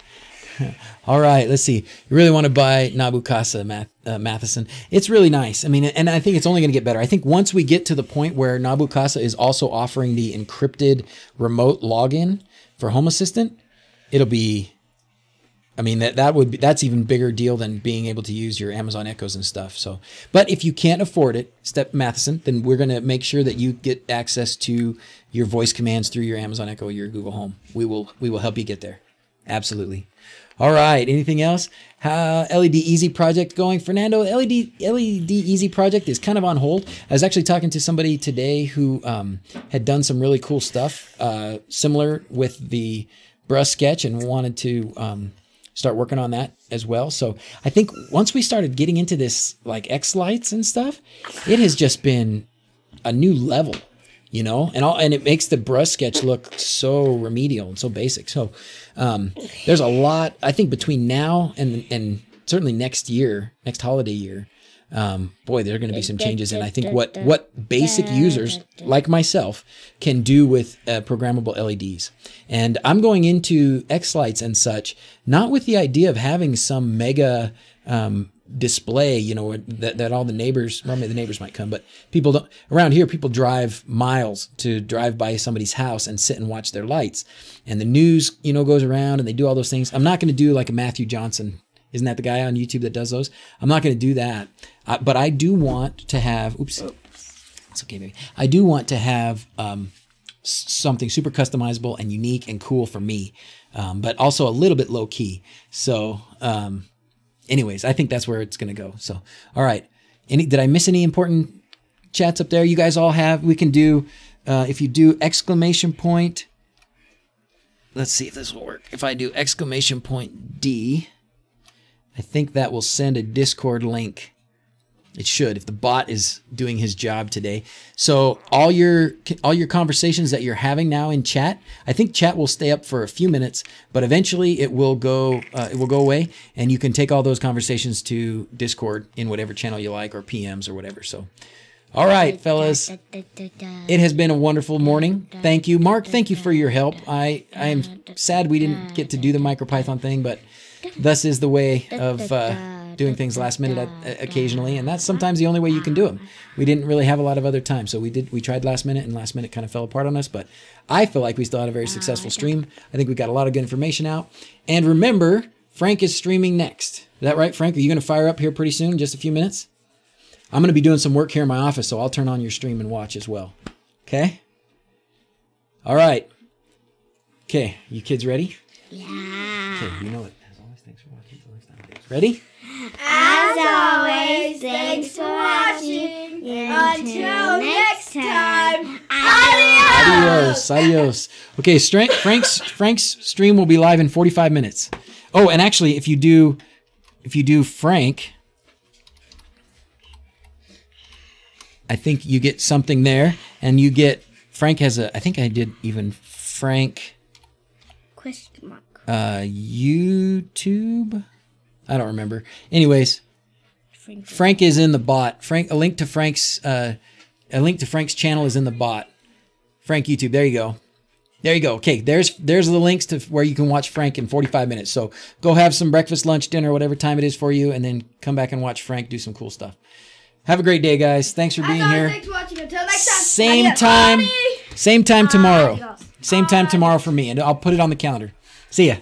All right, let's see. You really want to buy Nabu Casa, Matheson. It's really nice. I mean, and I think it's only going to get better. I think once we get to the point where Nabu Casa is also offering the encrypted remote login for Home Assistant, it'll be, I mean, that's even bigger deal than being able to use your Amazon Echoes and stuff. So, but if you can't afford it, Matheson, then we're going to make sure that you get access to your voice commands through your Amazon Echo or your Google Home. We will help you get there. Absolutely. All right. Anything else? LED Easy project going? Fernando, LED Easy project is kind of on hold. I was actually talking to somebody today who had done some really cool stuff similar with the brush sketch and wanted to start working on that as well. So I think once we started getting into this like X lights and stuff, it has just been a new level. And it makes the brush sketch look so remedial and so basic. So there's a lot, I think, between now and certainly next holiday year. Boy, there are going to be some changes. And I think what basic users like myself can do with programmable LEDs. And I'm going into X lights and such, not with the idea of having some mega display, that all the neighbors, well, maybe the neighbors might come, but people don't, around here, people drive miles to drive by somebody's house and sit and watch their lights. And the news, goes around and they do all those things. I'm not going to do like a Matthew Johnson. Isn't that the guy on YouTube that does those? I'm not going to do that. But I do want to have, oops, it's okay, baby. I do want to have something super customizable and unique and cool for me, but also a little bit low key. So, anyways, I think that's where it's going to go. So, all right. Did I miss any important chats up there? You guys all have, we can do, if you do exclamation point, let's see if this will work. If I do exclamation point D, I think that will send a Discord link. It should, if the bot is doing his job today. So all your conversations that you're having now in chat, I think chat will stay up for a few minutes, but eventually it will go away, and you can take all those conversations to Discord in whatever channel you like, or PMs or whatever. So, All right, fellas. It has been a wonderful morning. Thank you. Mark, thank you for your help. I am sad we didn't get to do the MicroPython thing, but thus is the way of doing things last minute occasionally, and that's sometimes the only way you can do them. We didn't really have a lot of other time, so we tried last minute, and last minute kind of fell apart on us, but I feel like we still had a very successful stream. I think we got a lot of good information out. And remember, Frank is streaming next. Is that right, Frank? Are you going to fire up here pretty soon, just a few minutes? I'm going to be doing some work here in my office, so I'll turn on your stream and watch as well. Okay? All right. Okay, you kids ready? Yeah. Okay, you know it. As always, thanks for watching. Ready? As always, thanks for watching. Until next time, adios. Adios. Adios. Okay, Frank's stream will be live in 45 minutes. Oh, and actually, if you do Frank, I think you get something there, and you get Frank has a. I think I did even Frank. Question mark. YouTube. I don't remember. Anyways, Frank is in the bot. A link to Frank's channel is in the bot. Frank YouTube. There you go. There you go. Okay, there's the links to where you can watch Frank in 45 minutes. So go have some breakfast, lunch, dinner, whatever time it is for you, and then come back and watch Frank do some cool stuff. Have a great day, guys. Thanks for being here. Thanks for watching. Until next time. Same time tomorrow. Same time tomorrow for me, and I'll put it on the calendar. See ya.